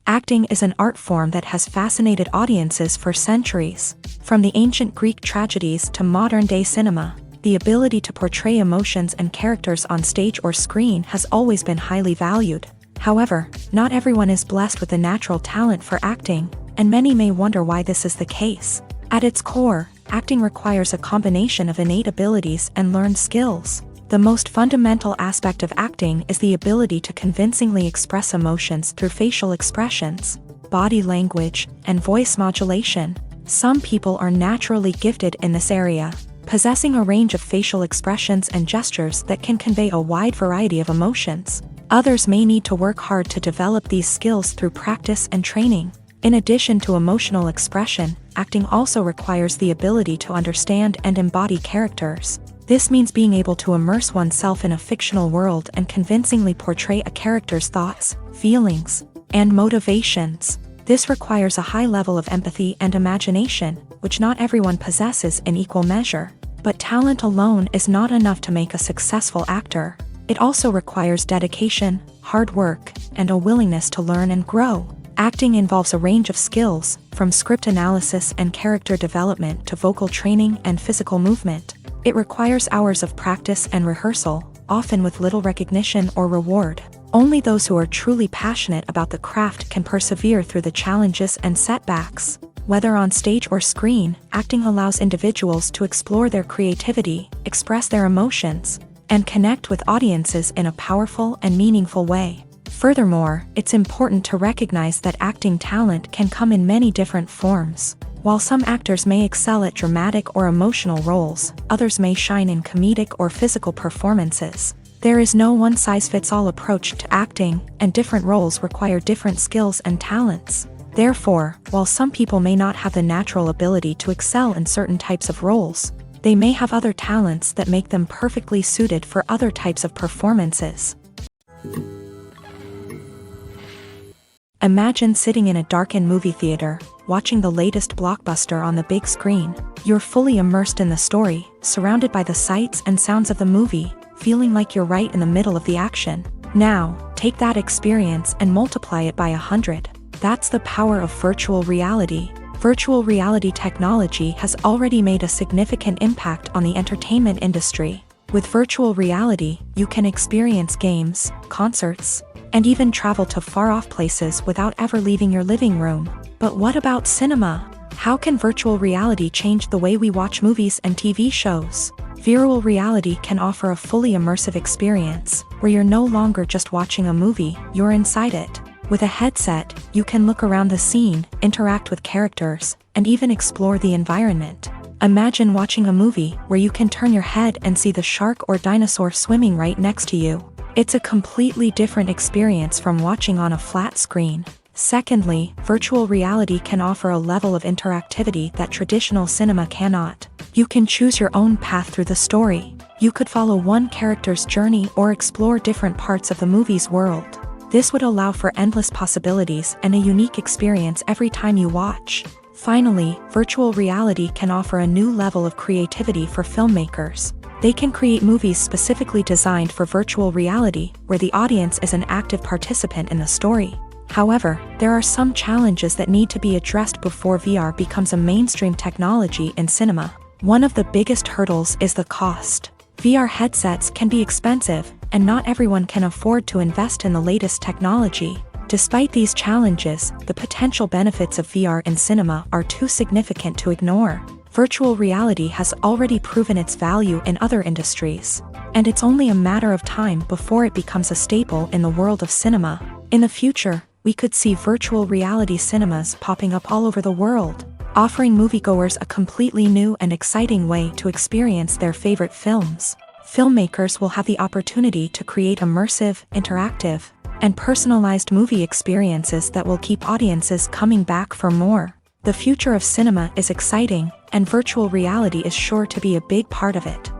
Speaker 1: Acting is an art form that has fascinated audiences for centuries. From the ancient Greek tragedies to modern-day cinema, the ability to portray emotions and characters on stage or screen has always been highly valued. However, not everyone is blessed with the natural talent for acting, and many may wonder why this is the case. At its core, acting requires a combination of innate abilities and learned skills. The most fundamental aspect of acting is the ability to convincingly express emotions through facial expressions, body language, and voice modulation. Some people are naturally gifted in this area, possessing a range of facial expressions and gestures that can convey a wide variety of emotions. Others may need to work hard to develop these skills through practice and training. In addition to emotional expression, acting also requires the ability to understand and embody characters. This means being able to immerse oneself in a fictional world and convincingly portray a character's thoughts, feelings, and motivations. This requires a high level of empathy and imagination, which not everyone possesses in equal measure. But talent alone is not enough to make a successful actor. It also requires dedication, hard work, and a willingness to learn and grow. Acting involves a range of skills, from script analysis and character development to vocal training and physical movement. It requires hours of practice and rehearsal, often with little recognition or reward. Only those who are truly passionate about the craft can persevere through the challenges and setbacks. Whether on stage or screen, acting allows individuals to explore their creativity, express their emotions, and connect with audiences in a powerful and meaningful way. Furthermore, it's important to recognize that acting talent can come in many different forms. While some actors may excel at dramatic or emotional roles, others may shine in comedic or physical performances. There is no one-size-fits-all approach to acting, and different roles require different skills and talents. Therefore, while some people may not have the natural ability to excel in certain types of roles, they may have other talents that make them perfectly suited for other types of performances. Imagine sitting in a darkened movie theater, watching the latest blockbuster on the big screen. You're fully immersed in the story, surrounded by the sights and sounds of the movie, feeling like you're right in the middle of the action. Now, take that experience and multiply it by 100. That's the power of virtual reality. Virtual reality technology has already made a significant impact on the entertainment industry. With virtual reality, you can experience games, concerts, and even travel to far-off places without ever leaving your living room. But what about cinema? How can virtual reality change the way we watch movies and TV shows? Virtual reality can offer a fully immersive experience, where you're no longer just watching a movie, you're inside it. With a headset, you can look around the scene, interact with characters, and even explore the environment. Imagine watching a movie where you can turn your head and see the shark or dinosaur swimming right next to you. It's a completely different experience from watching on a flat screen. Secondly, virtual reality can offer a level of interactivity that traditional cinema cannot. You can choose your own path through the story. You could follow one character's journey or explore different parts of the movie's world. This would allow for endless possibilities and a unique experience every time you watch. Finally, virtual reality can offer a new level of creativity for filmmakers. They can create movies specifically designed for virtual reality, where the audience is an active participant in the story. However, there are some challenges that need to be addressed before VR becomes a mainstream technology in cinema. One of the biggest hurdles is the cost. VR headsets can be expensive, and not everyone can afford to invest in the latest technology. Despite these challenges, the potential benefits of VR in cinema are too significant to ignore. Virtual reality has already proven its value in other industries, and it's only a matter of time before it becomes a staple in the world of cinema. In the future, we could see virtual reality cinemas popping up all over the world, offering moviegoers a completely new and exciting way to experience their favorite films. Filmmakers will have the opportunity to create immersive, interactive, and personalized movie experiences that will keep audiences coming back for more. The future of cinema is exciting, and virtual reality is sure to be a big part of it.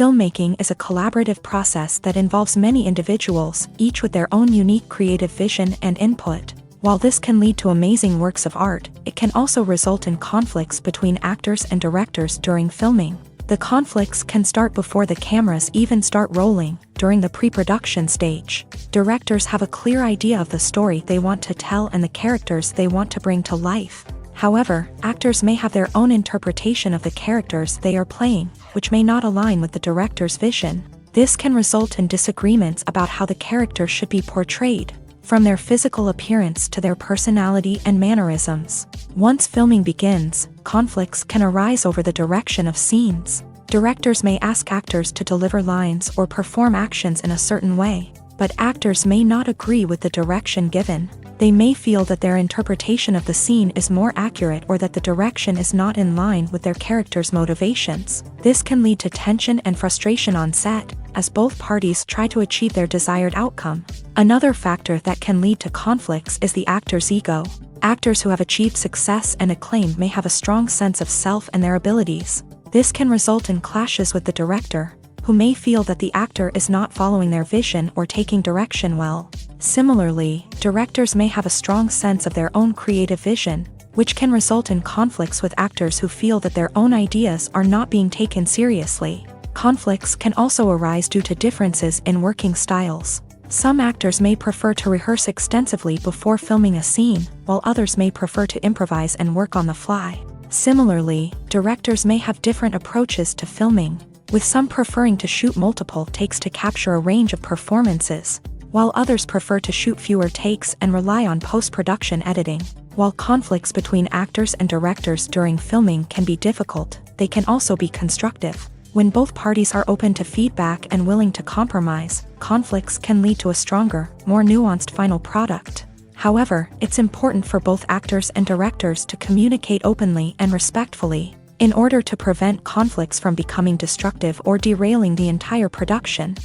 Speaker 1: Filmmaking is a collaborative process that involves many individuals, each with their own unique creative vision and input. While this can lead to amazing works of art, it can also result in conflicts between actors and directors during filming. The conflicts can start before the cameras even start rolling, during the pre-production stage. Directors have a clear idea of the story they want to tell and the characters they want to bring to life. However, actors may have their own interpretation of the characters they are playing, which may not align with the director's vision. This can result in disagreements about how the character should be portrayed, from their physical appearance to their personality and mannerisms. Once filming begins, conflicts can arise over the direction of scenes. Directors may ask actors to deliver lines or perform actions in a certain way, but actors may not agree with the direction given. They may feel that their interpretation of the scene is more accurate or that the direction is not in line with their character's motivations. This can lead to tension and frustration on set, as both parties try to achieve their desired outcome. Another factor that can lead to conflicts is the actor's ego. Actors who have achieved success and acclaim may have a strong sense of self and their abilities. This can result in clashes with the director, who may feel that the actor is not following their vision or taking direction well. Similarly, directors may have a strong sense of their own creative vision, which can result in conflicts with actors who feel that their own ideas are not being taken seriously. Conflicts can also arise due to differences in working styles. Some actors may prefer to rehearse extensively before filming a scene, while others may prefer to improvise and work on the fly. Similarly, directors may have different approaches to filming, with some preferring to shoot multiple takes to capture a range of performances, while others prefer to shoot fewer takes and rely on post-production editing. While conflicts between actors and directors during filming can be difficult, they can also be constructive. When both parties are open to feedback and willing to compromise, conflicts can lead to a stronger, more nuanced final product. However, it's important for both actors and directors to communicate openly and respectfully, in order to prevent conflicts from becoming destructive or derailing the entire production.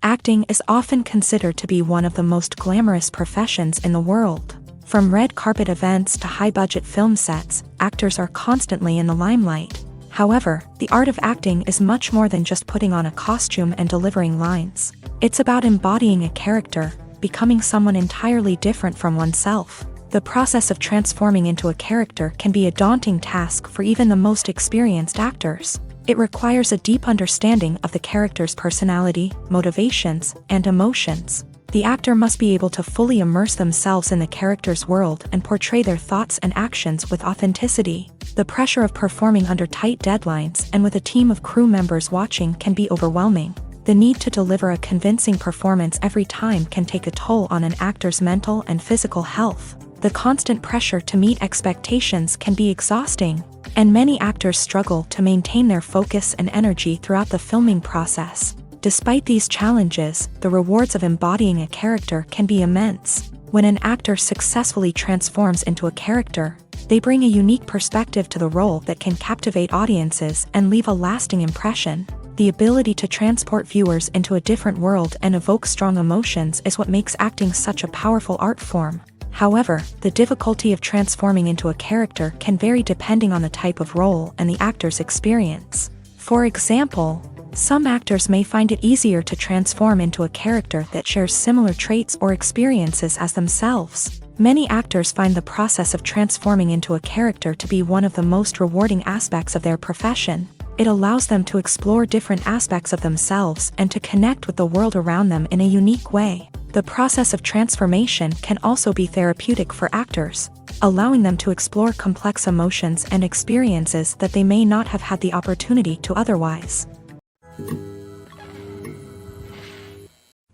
Speaker 1: Acting is often considered to be one of the most glamorous professions in the world. From red carpet events to high-budget film sets, actors are constantly in the limelight. However, the art of acting is much more than just putting on a costume and delivering lines. It's about embodying a character, becoming someone entirely different from oneself. The process of transforming into a character can be a daunting task for even the most experienced actors. It requires a deep understanding of the character's personality, motivations, and emotions. The actor must be able to fully immerse themselves in the character's world and portray their thoughts and actions with authenticity. The pressure of performing under tight deadlines and with a team of crew members watching can be overwhelming. The need to deliver a convincing performance every time can take a toll on an actor's mental and physical health. The constant pressure to meet expectations can be exhausting, and many actors struggle to maintain their focus and energy throughout the filming process. Despite these challenges, the rewards of embodying a character can be immense. When an actor successfully transforms into a character, they bring a unique perspective to the role that can captivate audiences and leave a lasting impression. The ability to transport viewers into a different world and evoke strong emotions is what makes acting such a powerful art form. However, the difficulty of transforming into a character can vary depending on the type of role and the actor's experience. For example, some actors may find it easier to transform into a character that shares similar traits or experiences as themselves. Many actors find the process of transforming into a character to be one of the most rewarding aspects of their profession. It allows them to explore different aspects of themselves and to connect with the world around them in a unique way. The process of transformation can also be therapeutic for actors, allowing them to explore complex emotions and experiences that they may not have had the opportunity to otherwise.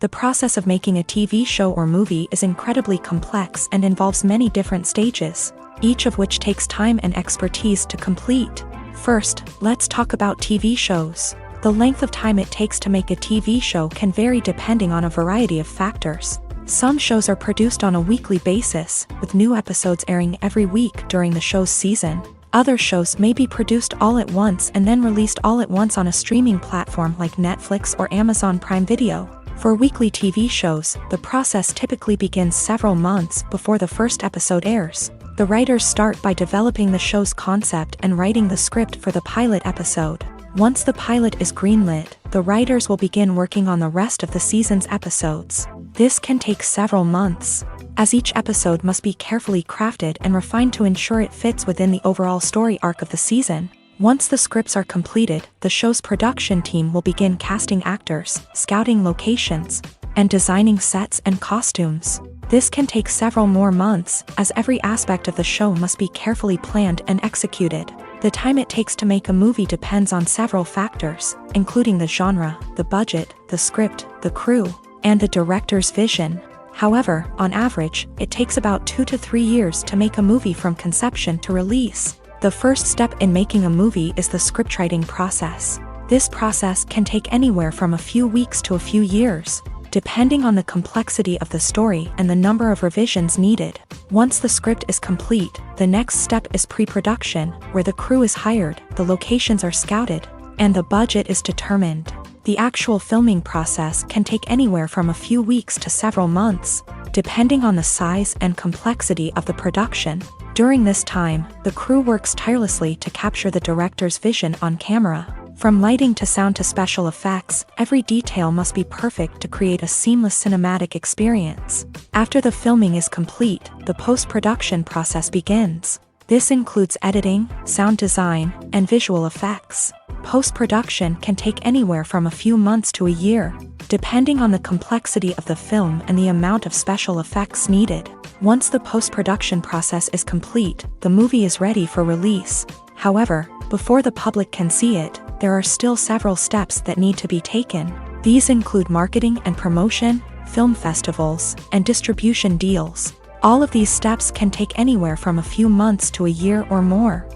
Speaker 1: The process of making a TV show or movie is incredibly complex and involves many different stages, each of which takes time and expertise to complete. First, let's talk about TV shows. The length of time it takes to make a TV show can vary depending on a variety of factors. Some shows are produced on a weekly basis, with new episodes airing every week during the show's season. Other shows may be produced all at once and then released all at once on a streaming platform like Netflix or Amazon Prime Video. For weekly TV shows, the process typically begins several months before the first episode airs. The writers start by developing the show's concept and writing the script for the pilot episode. Once the pilot is greenlit, the writers will begin working on the rest of the season's episodes. This can take several months, as each episode must be carefully crafted and refined to ensure it fits within the overall story arc of the season. Once the scripts are completed, the show's production team will begin casting actors, scouting locations, and designing sets and costumes. This can take several more months, as every aspect of the show must be carefully planned and executed. The time it takes to make a movie depends on several factors, including the genre, the budget, the script, the crew, and the director's vision. However, on average, it takes about 2 to 3 years to make a movie from conception to release. The first step in making a movie is the scriptwriting process. This process can take anywhere from a few weeks to a few years, depending on the complexity of the story and the number of revisions needed. Once the script is complete, the next step is pre-production, where the crew is hired, the locations are scouted, and the budget is determined. The actual filming process can take anywhere from a few weeks to several months, depending on the size and complexity of the production. During this time, the crew works tirelessly to capture the director's vision on camera. From lighting to sound to special effects, every detail must be perfect to create a seamless cinematic experience. After the filming is complete, the post-production process begins. This includes editing, sound design, and visual effects. Post-production can take anywhere from a few months to a year, depending on the complexity of the film and the amount of special effects needed. Once the post-production process is complete, the movie is ready for release. However, before the public can see it, there are still several steps that need to be taken. These include marketing and promotion, film festivals, and distribution deals. All of these steps can take anywhere from a few months to a year or more.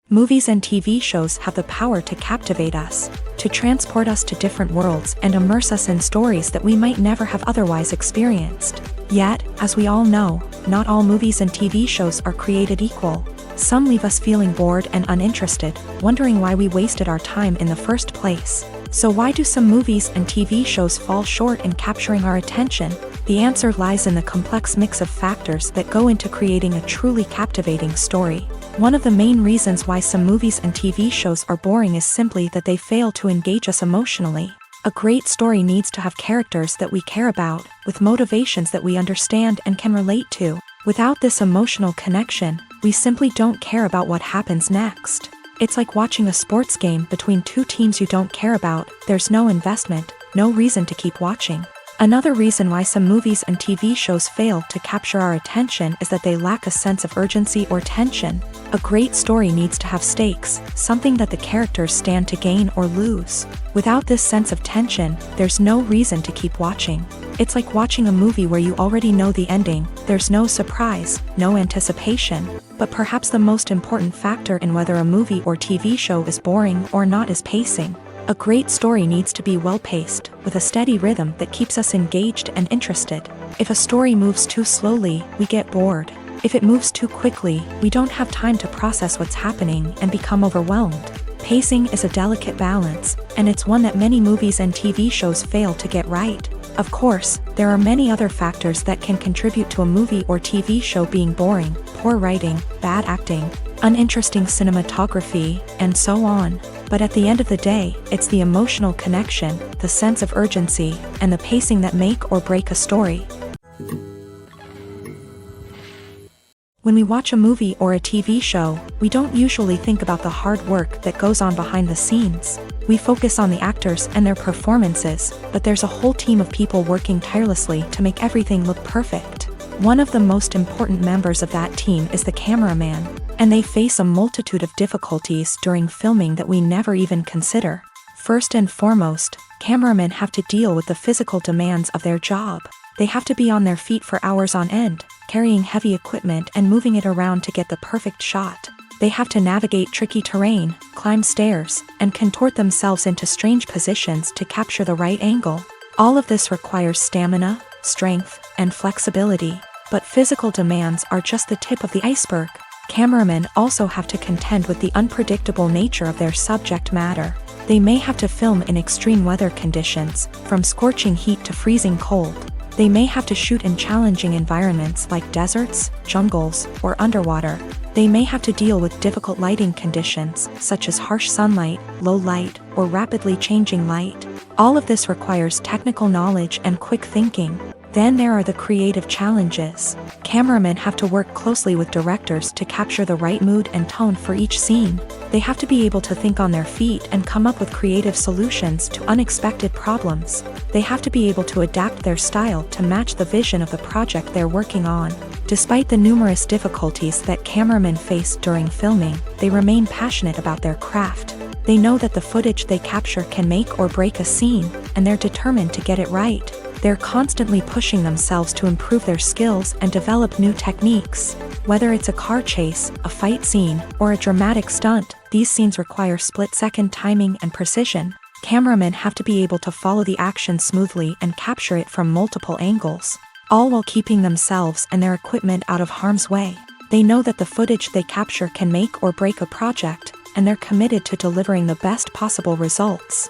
Speaker 1: Movies and TV shows have the power to captivate us, to transport us to different worlds and immerse us in stories that we might never have otherwise experienced. Yet, as we all know, not all movies and TV shows are created equal. Some leave us feeling bored and uninterested, wondering why we wasted our time in the first place. So why do some movies and TV shows fall short in capturing our attention? The answer lies in the complex mix of factors that go into creating a truly captivating story. One of the main reasons why some movies and TV shows are boring is simply that they fail to engage us emotionally. A great story needs to have characters that we care about, with motivations that we understand and can relate to. Without this emotional connection, we simply don't care about what happens next. It's like watching a sports game between two teams you don't care about. There's no investment, no reason to keep watching. Another reason why some movies and TV shows fail to capture our attention is that they lack a sense of urgency or tension. A great story needs to have stakes, something that the characters stand to gain or lose. Without this sense of tension, there's no reason to keep watching. It's like watching a movie where you already know the ending. There's no surprise, no anticipation. But perhaps the most important factor in whether a movie or TV show is boring or not is pacing. A great story needs to be well-paced, with a steady rhythm that keeps us engaged and interested. If a story moves too slowly, we get bored. If it moves too quickly, we don't have time to process what's happening and become overwhelmed. Pacing is a delicate balance, and it's one that many movies and TV shows fail to get right. Of course, there are many other factors that can contribute to a movie or TV show being boring: poor writing, bad acting, uninteresting cinematography, and so on. But at the end of the day, it's the emotional connection, the sense of urgency, and the pacing that make or break a story. When we watch a movie or a TV show, we don't usually think about the hard work that goes on behind the scenes. We focus on the actors and their performances, but there's a whole team of people working tirelessly to make everything look perfect. One of the most important members of that team is the cameraman, and they face a multitude of difficulties during filming that we never even consider. First and foremost, cameramen have to deal with the physical demands of their job. They have to be on their feet for hours on end, carrying heavy equipment and moving it around to get the perfect shot. They have to navigate tricky terrain, climb stairs, and contort themselves into strange positions to capture the right angle. All of this requires stamina, strength, and flexibility. But physical demands are just the tip of the iceberg. Cameramen also have to contend with the unpredictable nature of their subject matter. They may have to film in extreme weather conditions, from scorching heat to freezing cold. They may have to shoot in challenging environments like deserts, jungles, or underwater. They may have to deal with difficult lighting conditions, such as harsh sunlight, low light, or rapidly changing light. All of this requires technical knowledge and quick thinking. Then there are the creative challenges. Cameramen have to work closely with directors to capture the right mood and tone for each scene. They have to be able to think on their feet and come up with creative solutions to unexpected problems. They have to be able to adapt their style to match the vision of the project they're working on. Despite the numerous difficulties that cameramen face during filming, they remain passionate about their craft. They know that the footage they capture can make or break a scene, and they're determined to get it right. They're constantly pushing themselves to improve their skills and develop new techniques. Whether it's a car chase, a fight scene, or a dramatic stunt, these scenes require split-second timing and precision. Cameramen have to be able to follow the action smoothly and capture it from multiple angles, all while keeping themselves and their equipment out of harm's way. They know that the footage they capture can make or break a project, and they're committed to delivering the best possible results.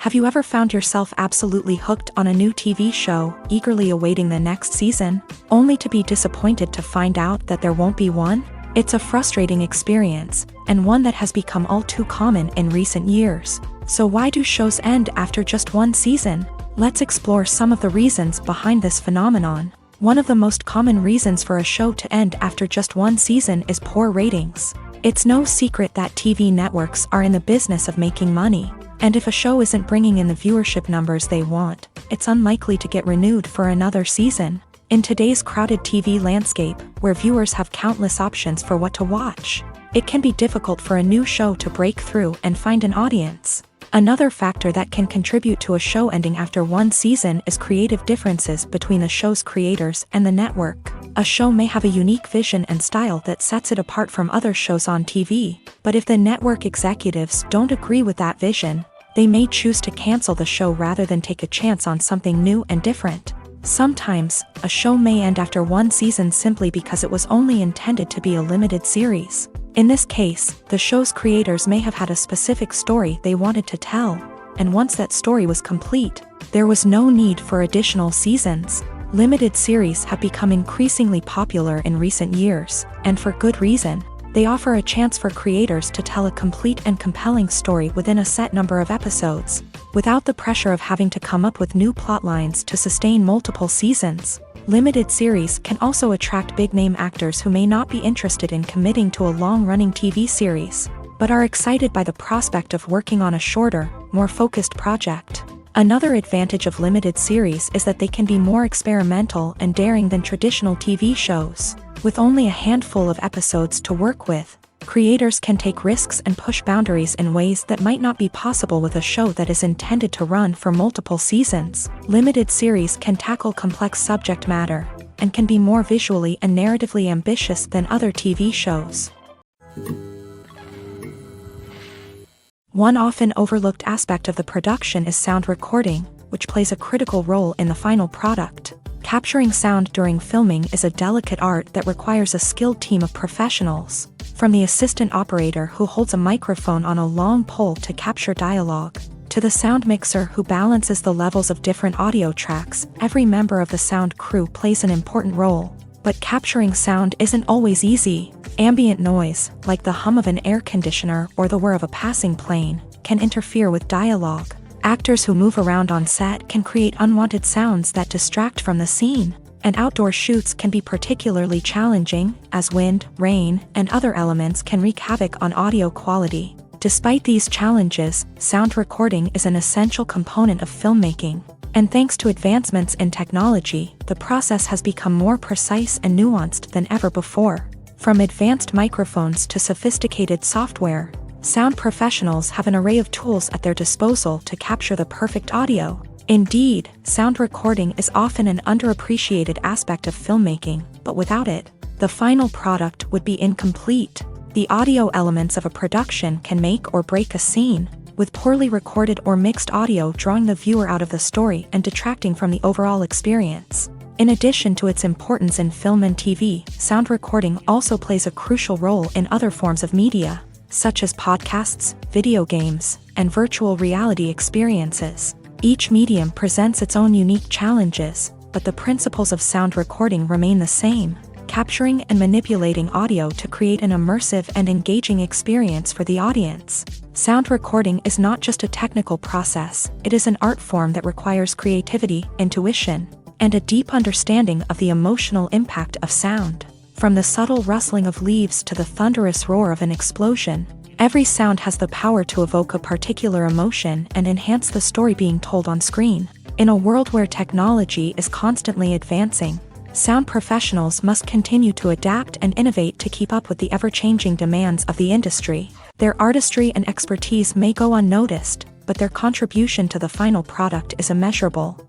Speaker 1: Have you ever found yourself absolutely hooked on a new TV show, eagerly awaiting the next season, only to be disappointed to find out that there won't be one? It's a frustrating experience, and one that has become all too common in recent years. So why do shows end after just one season? Let's explore some of the reasons behind this phenomenon. One of the most common reasons for a show to end after just one season is poor ratings. It's no secret that TV networks are in the business of making money. And if a show isn't bringing in the viewership numbers they want, it's unlikely to get renewed for another season. In today's crowded TV landscape, where viewers have countless options for what to watch, it can be difficult for a new show to break through and find an audience. Another factor that can contribute to a show ending after one season is creative differences between the show's creators and the network. A show may have a unique vision and style that sets it apart from other shows on TV, but if the network executives don't agree with that vision, they may choose to cancel the show rather than take a chance on something new and different. Sometimes, a show may end after one season simply because it was only intended to be a limited series. In this case, the show's creators may have had a specific story they wanted to tell, and once that story was complete, there was no need for additional seasons. Limited series have become increasingly popular in recent years, and for good reason. They offer a chance for creators to tell a complete and compelling story within a set number of episodes, without the pressure of having to come up with new plotlines to sustain multiple seasons. Limited series can also attract big-name actors who may not be interested in committing to a long-running TV series, but are excited by the prospect of working on a shorter, more focused project. Another advantage of limited series is that they can be more experimental and daring than traditional TV shows. With only a handful of episodes to work with, creators can take risks and push boundaries in ways that might not be possible with a show that is intended to run for multiple seasons. Limited series can tackle complex subject matter, and can be more visually and narratively ambitious than other TV shows. One often overlooked aspect of the production is sound recording, which plays a critical role in the final product. Capturing sound during filming is a delicate art that requires a skilled team of professionals. From the assistant operator who holds a microphone on a long pole to capture dialogue, to the sound mixer who balances the levels of different audio tracks, every member of the sound crew plays an important role. But capturing sound isn't always easy. Ambient noise, like the hum of an air conditioner or the whir of a passing plane, can interfere with dialogue. Actors who move around on set can create unwanted sounds that distract from the scene. And outdoor shoots can be particularly challenging, as wind, rain, and other elements can wreak havoc on audio quality. Despite these challenges, sound recording is an essential component of filmmaking. And thanks to advancements in technology, the process has become more precise and nuanced than ever before. From advanced microphones to sophisticated software, sound professionals have an array of tools at their disposal to capture the perfect audio. Indeed, sound recording is often an underappreciated aspect of filmmaking, but without it, the final product would be incomplete. The audio elements of a production can make or break a scene, with poorly recorded or mixed audio drawing the viewer out of the story and detracting from the overall experience. In addition to its importance in film and TV, sound recording also plays a crucial role in other forms of media, such as podcasts, video games, and virtual reality experiences. Each medium presents its own unique challenges, but the principles of sound recording remain the same: capturing and manipulating audio to create an immersive and engaging experience for the audience. Sound recording is not just a technical process, it is an art form that requires creativity, intuition, and a deep understanding of the emotional impact of sound. From the subtle rustling of leaves to the thunderous roar of an explosion, every sound has the power to evoke a particular emotion and enhance the story being told on screen. In a world where technology is constantly advancing, sound professionals must continue to adapt and innovate to keep up with the ever-changing demands of the industry. Their artistry and expertise may go unnoticed, but their contribution to the final product is immeasurable.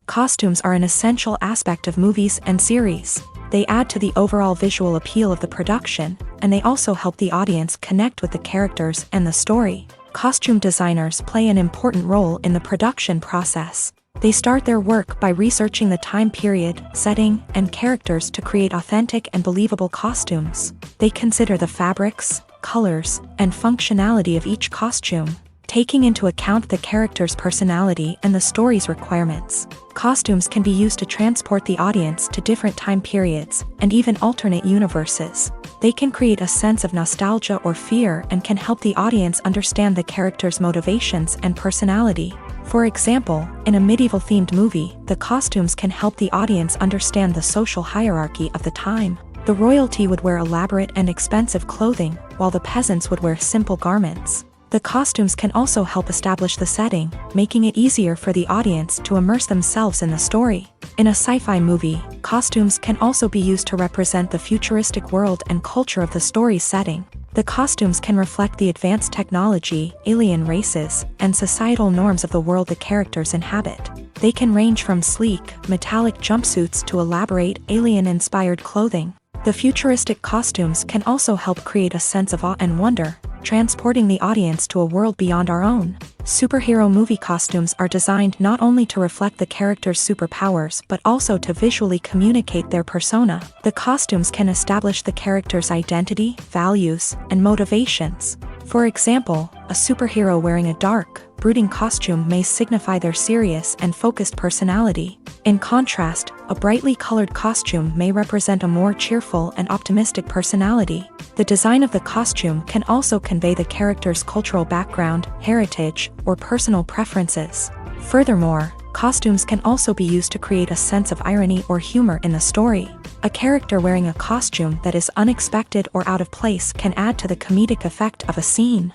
Speaker 1: Costumes are an essential aspect of movies and series. They add to the overall visual appeal of the production, and they also help the audience connect with the characters and the story. Costume designers play an important role in the production process. They start their work by researching the time period, setting, and characters to create authentic and believable costumes. They consider the fabrics, colors, and functionality of each costume, taking into account the character's personality and the story's requirements. Costumes can be used to transport the audience to different time periods, and even alternate universes. They can create a sense of nostalgia or fear and can help the audience understand the character's motivations and personality. For example, in a medieval-themed movie, the costumes can help the audience understand the social hierarchy of the time. The royalty would wear elaborate and expensive clothing, while the peasants would wear simple garments. The costumes can also help establish the setting, making it easier for the audience to immerse themselves in the story. In a sci-fi movie, costumes can also be used to represent the futuristic world and culture of the story's setting. The costumes can reflect the advanced technology, alien races, and societal norms of the world the characters inhabit. They can range from sleek, metallic jumpsuits to elaborate, alien-inspired clothing. The futuristic costumes can also help create a sense of awe and wonder, transporting the audience to a world beyond our own. Superhero movie costumes are designed not only to reflect the character's superpowers but also to visually communicate their persona. The costumes can establish the character's identity, values, and motivations. For example, a superhero wearing a dark, brooding costume may signify their serious and focused personality. In contrast, a brightly colored costume may represent a more cheerful and optimistic personality. The design of the costume can also convey the character's cultural background, heritage, or personal preferences. Furthermore, costumes can also be used to create a sense of irony or humor in the story. A character wearing a costume that is unexpected or out of place can add to the comedic effect of a scene.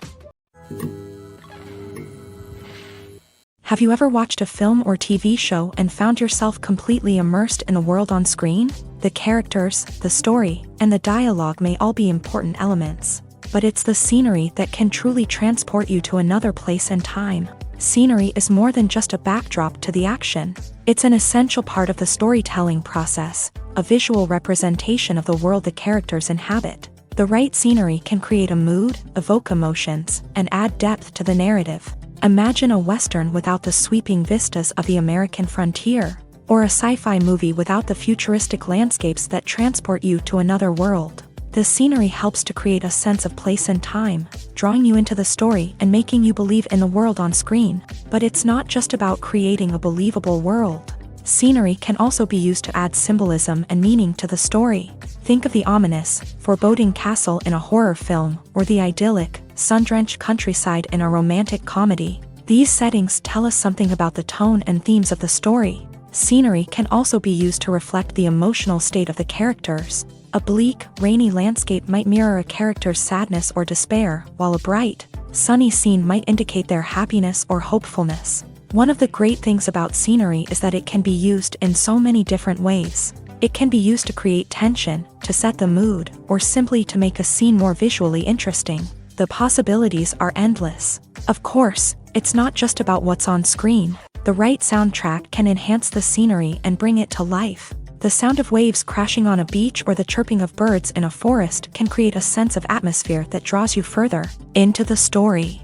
Speaker 1: Have you ever watched a film or TV show and found yourself completely immersed in the world on screen? The characters, the story, and the dialogue may all be important elements, but it's the scenery that can truly transport you to another place and time. Scenery is more than just a backdrop to the action. It's an essential part of the storytelling process, a visual representation of the world the characters inhabit. The right scenery can create a mood, evoke emotions, and add depth to the narrative. Imagine a Western without the sweeping vistas of the American frontier, or a sci-fi movie without the futuristic landscapes that transport you to another world. The scenery helps to create a sense of place and time, drawing you into the story and making you believe in the world on screen. But it's not just about creating a believable world. Scenery can also be used to add symbolism and meaning to the story. Think of the ominous, foreboding castle in a horror film, or the idyllic, sun-drenched countryside in a romantic comedy. These settings tell us something about the tone and themes of the story. Scenery can also be used to reflect the emotional state of the characters. A bleak, rainy landscape might mirror a character's sadness or despair, while a bright, sunny scene might indicate their happiness or hopefulness. One of the great things about scenery is that it can be used in so many different ways. It can be used to create tension, to set the mood, or simply to make a scene more visually interesting. The possibilities are endless. Of course, it's not just about what's on screen. The right soundtrack can enhance the scenery and bring it to life. The sound of waves crashing on a beach or the chirping of birds in a forest can create a sense of atmosphere that draws you further into the story.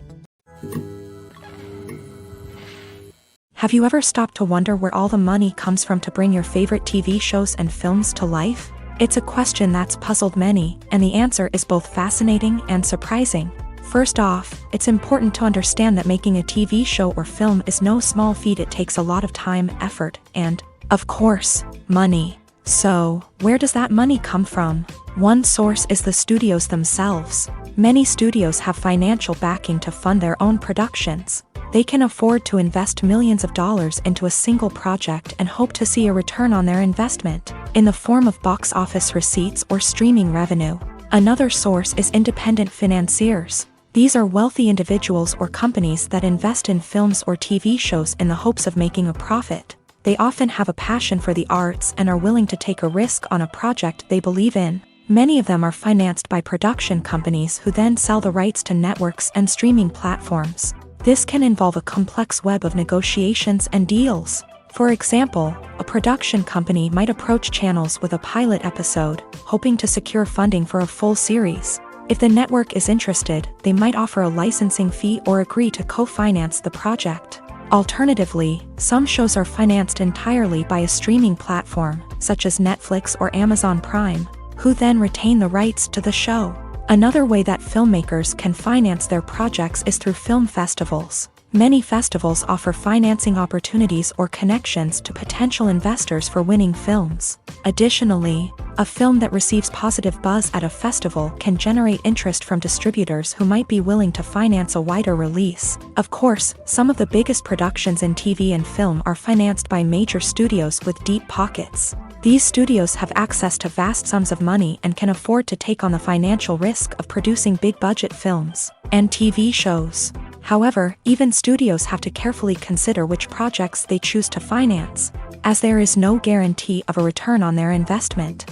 Speaker 1: Have you ever stopped to wonder where all the money comes from to bring your favorite TV shows and films to life? It's a question that's puzzled many, and the answer is both fascinating and surprising. First off, it's important to understand that making a TV show or film is no small feat. It takes a lot of time, effort, and, of course, money. So, where does that money come from? One source is the studios themselves. Many studios have financial backing to fund their own productions. They can afford to invest millions of dollars into a single project and hope to see a return on their investment, in the form of box office receipts or streaming revenue. Another source is independent financiers. These are wealthy individuals or companies that invest in films or TV shows in the hopes of making a profit. They often have a passion for the arts and are willing to take a risk on a project they believe in. Many of them are financed by production companies who then sell the rights to networks and streaming platforms. This can involve a complex web of negotiations and deals. For example, a production company might approach channels with a pilot episode, hoping to secure funding for a full series. If the network is interested, they might offer a licensing fee or agree to co-finance the project. Alternatively, some shows are financed entirely by a streaming platform, such as Netflix or Amazon Prime, who then retain the rights to the show. Another way that filmmakers can finance their projects is through film festivals. Many festivals offer financing opportunities or connections to potential investors for winning films. Additionally, a film that receives positive buzz at a festival can generate interest from distributors who might be willing to finance a wider release. Of course, some of the biggest productions in TV and film are financed by major studios with deep pockets. These studios have access to vast sums of money and can afford to take on the financial risk of producing big-budget films and TV shows. However, even studios have to carefully consider which projects they choose to finance, as there is no guarantee of a return on their investment.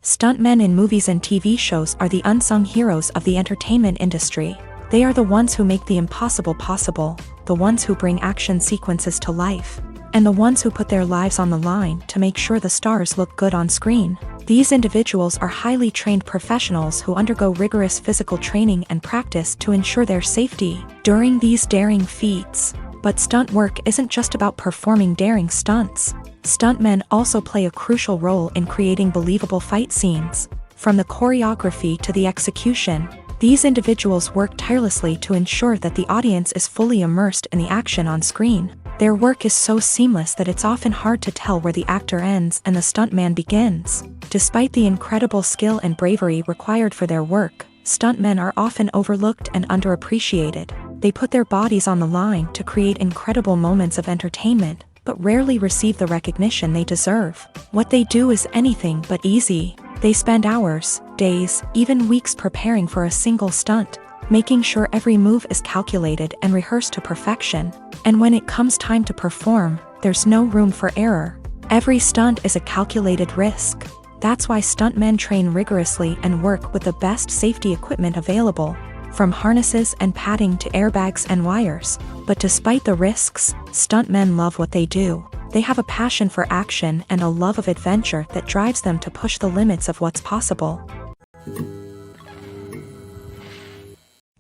Speaker 1: Stuntmen in movies and TV shows are the unsung heroes of the entertainment industry. They are the ones who make the impossible possible, the ones who bring action sequences to life, and the ones who put their lives on the line to make sure the stars look good on screen. These individuals are highly trained professionals who undergo rigorous physical training and practice to ensure their safety during these daring feats. But stunt work isn't just about performing daring stunts. Stuntmen also play a crucial role in creating believable fight scenes. From the choreography to the execution, these individuals work tirelessly to ensure that the audience is fully immersed in the action on screen. Their work is so seamless that it's often hard to tell where the actor ends and the stuntman begins. Despite the incredible skill and bravery required for their work, stuntmen are often overlooked and underappreciated. They put their bodies on the line to create incredible moments of entertainment, but rarely receive the recognition they deserve. What they do is anything but easy. They spend hours, days, even weeks preparing for a single stunt, making sure every move is calculated and rehearsed to perfection. And when it comes time to perform, there's no room for error. Every stunt is a calculated risk. That's why stuntmen train rigorously and work with the best safety equipment available, from harnesses and padding to airbags and wires. But despite the risks, stuntmen love what they do. They have a passion for action and a love of adventure that drives them to push the limits of what's possible.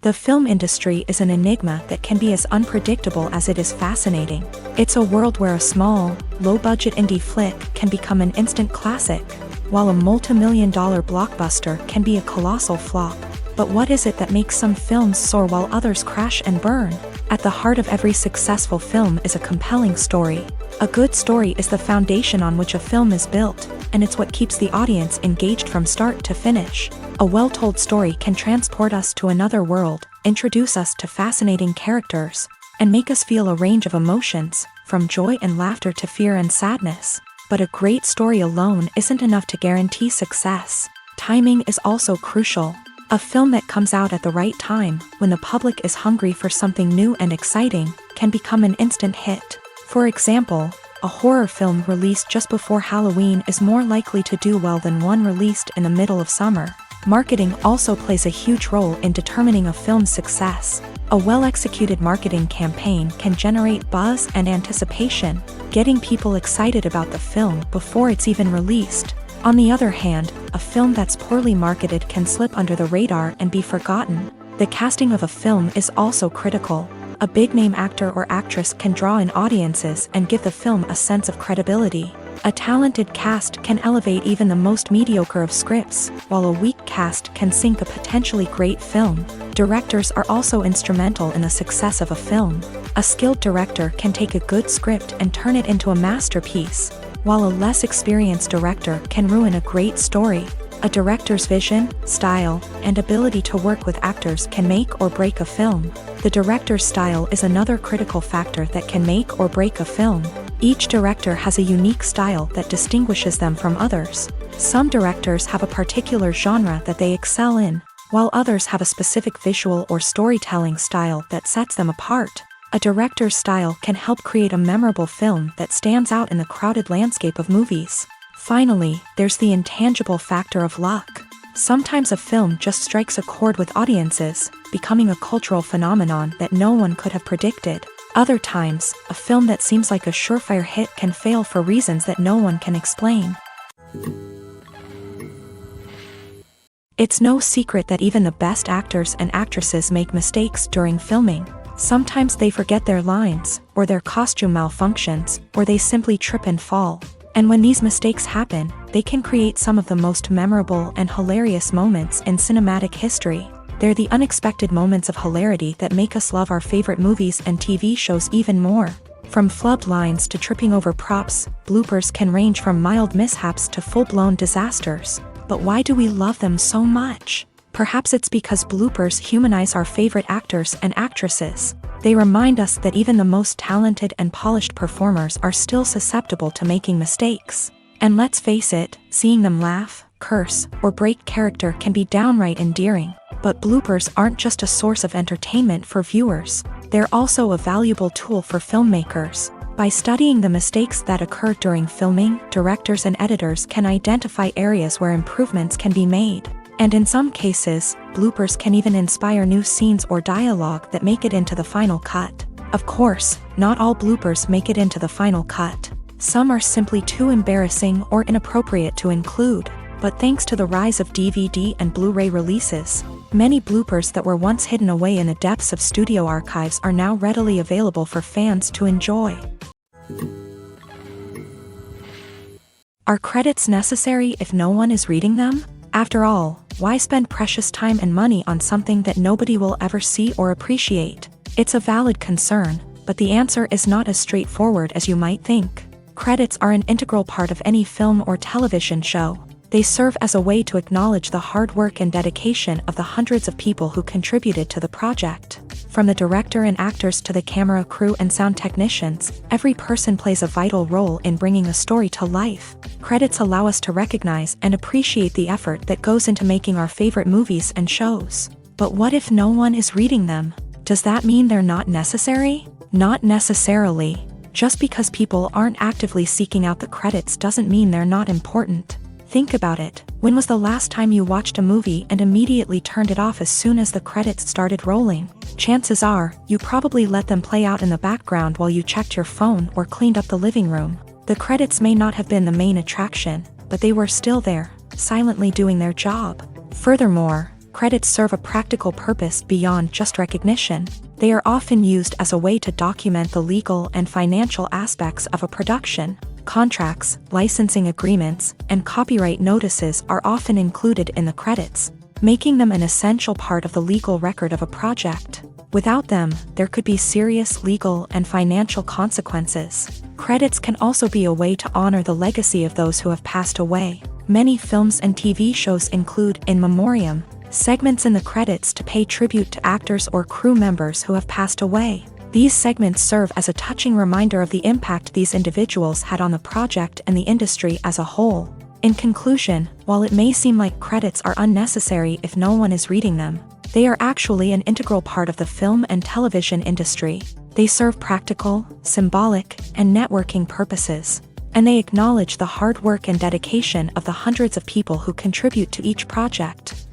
Speaker 1: The film industry is an enigma that can be as unpredictable as it is fascinating. It's a world where a small, low-budget indie flick can become an instant classic, while a multi-million-dollar blockbuster can be a colossal flop. But what is it that makes some films soar while others crash and burn? At the heart of every successful film is a compelling story. A good story is the foundation on which a film is built, and it's what keeps the audience engaged from start to finish. A well-told story can transport us to another world, introduce us to fascinating characters, and make us feel a range of emotions, from joy and laughter to fear and sadness. But a great story alone isn't enough to guarantee success. Timing is also crucial. A film that comes out at the right time, when the public is hungry for something new and exciting, can become an instant hit. For example, a horror film released just before Halloween is more likely to do well than one released in the middle of summer. Marketing also plays a huge role in determining a film's success. A well-executed marketing campaign can generate buzz and anticipation, getting people excited about the film before it's even released. On the other hand, a film that's poorly marketed can slip under the radar and be forgotten. The casting of a film is also critical. A big-name actor or actress can draw in audiences and give the film a sense of credibility. A talented cast can elevate even the most mediocre of scripts, while a weak cast can sink a potentially great film. Directors are also instrumental in the success of a film. A skilled director can take a good script and turn it into a masterpiece, while a less experienced director can ruin a great story. A director's vision, style, and ability to work with actors can make or break a film. The director's style is another critical factor that can make or break a film. Each director has a unique style that distinguishes them from others. Some directors have a particular genre that they excel in, while others have a specific visual or storytelling style that sets them apart. A director's style can help create a memorable film that stands out in the crowded landscape of movies. Finally, there's the intangible factor of luck. Sometimes a film just strikes a chord with audiences, becoming a cultural phenomenon that no one could have predicted. Other times, a film that seems like a surefire hit can fail for reasons that no one can explain. It's no secret that even the best actors and actresses make mistakes during filming. Sometimes they forget their lines, or their costume malfunctions, or they simply trip and fall. And when these mistakes happen, they can create some of the most memorable and hilarious moments in cinematic history. They're the unexpected moments of hilarity that make us love our favorite movies and TV shows even more. From flubbed lines to tripping over props, bloopers can range from mild mishaps to full-blown disasters. But why do we love them so much? Perhaps it's because bloopers humanize our favorite actors and actresses. They remind us that even the most talented and polished performers are still susceptible to making mistakes. And let's face it, seeing them laugh, curse, or break character can be downright endearing. But bloopers aren't just a source of entertainment for viewers. They're also a valuable tool for filmmakers. By studying the mistakes that occur during filming, directors and editors can identify areas where improvements can be made. And in some cases, bloopers can even inspire new scenes or dialogue that make it into the final cut. Of course, not all bloopers make it into the final cut. Some are simply too embarrassing or inappropriate to include. But thanks to the rise of DVD and Blu-ray releases, many bloopers that were once hidden away in the depths of studio archives are now readily available for fans to enjoy. Are credits necessary if no one is reading them? After all, why spend precious time and money on something that nobody will ever see or appreciate? It's a valid concern, but the answer is not as straightforward as you might think. Credits are an integral part of any film or television show. They serve as a way to acknowledge the hard work and dedication of the hundreds of people who contributed to the project. From the director and actors to the camera crew and sound technicians, every person plays a vital role in bringing a story to life. Credits allow us to recognize and appreciate the effort that goes into making our favorite movies and shows. But what if no one is reading them? Does that mean they're not necessary? Not necessarily. Just because people aren't actively seeking out the credits doesn't mean they're not important. Think about it. When was the last time you watched a movie and immediately turned it off as soon as the credits started rolling? Chances are, you probably let them play out in the background while you checked your phone or cleaned up the living room. The credits may not have been the main attraction, but they were still there, silently doing their job. Furthermore, credits serve a practical purpose beyond just recognition. They are often used as a way to document the legal and financial aspects of a production. Contracts, licensing agreements, and copyright notices are often included in the credits, making them an essential part of the legal record of a project. Without them, there could be serious legal and financial consequences. Credits can also be a way to honor the legacy of those who have passed away. Many films and TV shows include in memoriam segments in the credits to pay tribute to actors or crew members who have passed away. These segments serve as a touching reminder of the impact these individuals had on the project and the industry as a whole. In conclusion, while it may seem like credits are unnecessary if no one is reading them, they are actually an integral part of the film and television industry. They serve practical, symbolic, and networking purposes, and they acknowledge the hard work and dedication of the hundreds of people who contribute to each project.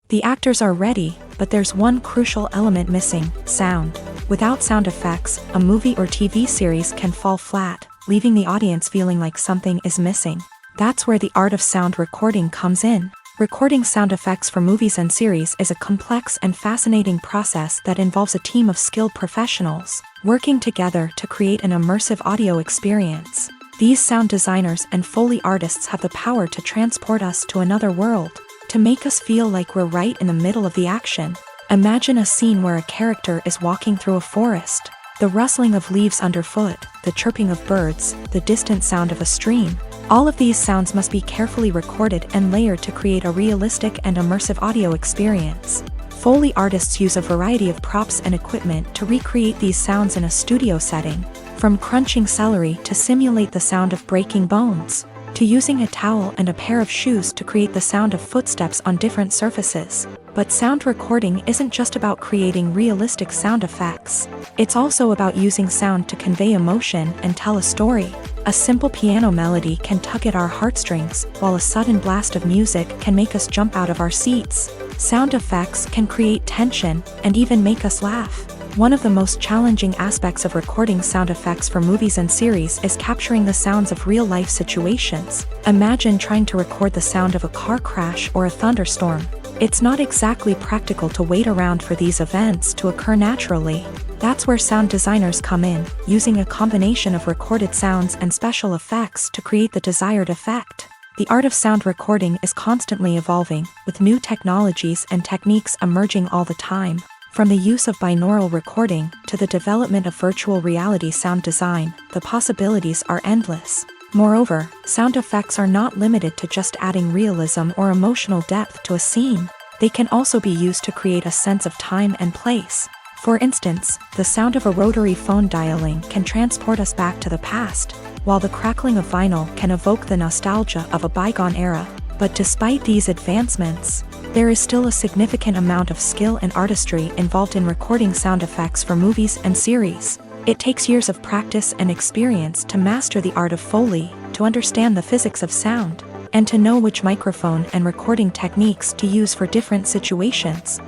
Speaker 1: The actors are ready, but there's one crucial element missing: sound. Without sound effects, a movie or TV series can fall flat, leaving the audience feeling like something is missing. That's where the art of sound recording comes in. Recording sound effects for movies and series is a complex and fascinating process that involves a team of skilled professionals working together to create an immersive audio experience. These sound designers and Foley artists have the power to transport us to another world, to make us feel like we're right in the middle of the action. Imagine a scene where a character is walking through a forest. The rustling of leaves underfoot, the chirping of birds, the distant sound of a stream. All of these sounds must be carefully recorded and layered to create a realistic and immersive audio experience. Foley artists use a variety of props and equipment to recreate these sounds in a studio setting, from crunching celery to simulate the sound of breaking bones, to using a towel and a pair of shoes to create the sound of footsteps on different surfaces. But sound recording isn't just about creating realistic sound effects. It's also about using sound to convey emotion and tell a story. A simple piano melody can tug at our heartstrings, while a sudden blast of music can make us jump out of our seats. Sound effects can create tension and even make us laugh. One of the most challenging aspects of recording sound effects for movies and series is capturing the sounds of real-life situations. Imagine trying to record the sound of a car crash or a thunderstorm. It's not exactly practical to wait around for these events to occur naturally. That's where sound designers come in, using a combination of recorded sounds and special effects to create the desired effect. The art of sound recording is constantly evolving, with new technologies and techniques emerging all the time. From the use of binaural recording to the development of virtual reality sound design, the possibilities are endless. Moreover, sound effects are not limited to just adding realism or emotional depth to a scene. They can also be used to create a sense of time and place. For instance, the sound of a rotary phone dialing can transport us back to the past, while the crackling of vinyl can evoke the nostalgia of a bygone era. But despite these advancements, there is still a significant amount of skill and artistry involved in recording sound effects for movies and series. It takes years of practice and experience to master the art of Foley, to understand the physics of sound, and to know which microphone and recording techniques to use for different situations.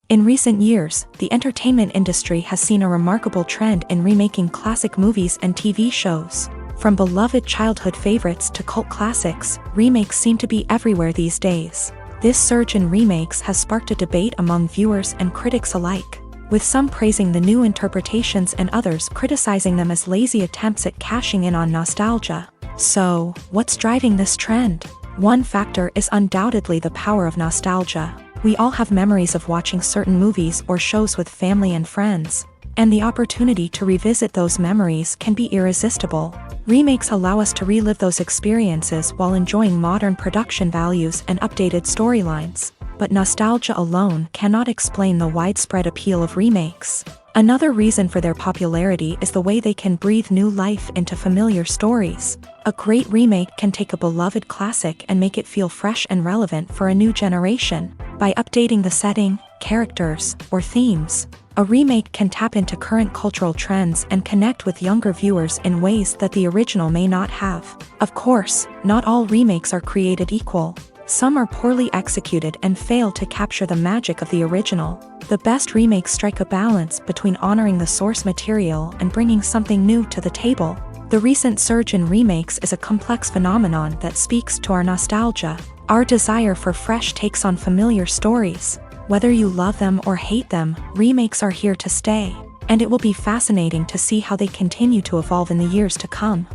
Speaker 1: In recent years, the entertainment industry has seen a remarkable trend in remaking classic movies and TV shows. From beloved childhood favorites to cult classics, remakes seem to be everywhere these days. This surge in remakes has sparked a debate among viewers and critics alike, with some praising the new interpretations and others criticizing them as lazy attempts at cashing in on nostalgia. So, what's driving this trend? One factor is undoubtedly the power of nostalgia. We all have memories of watching certain movies or shows with family and friends, and the opportunity to revisit those memories can be irresistible. Remakes allow us to relive those experiences while enjoying modern production values and updated storylines. But nostalgia alone cannot explain the widespread appeal of remakes. Another reason for their popularity is the way they can breathe new life into familiar stories. A great remake can take a beloved classic and make it feel fresh and relevant for a new generation. By updating the setting, characters, or themes, a remake can tap into current cultural trends and connect with younger viewers in ways that the original may not have. Of course, not all remakes are created equal. Some are poorly executed and fail to capture the magic of the original. The best remakes strike a balance between honoring the source material and bringing something new to the table. The recent surge in remakes is a complex phenomenon that speaks to our nostalgia, our desire for fresh takes on familiar stories. Whether you love them or hate them, remakes are here to stay, and it will be fascinating to see how they continue to evolve in the years to come.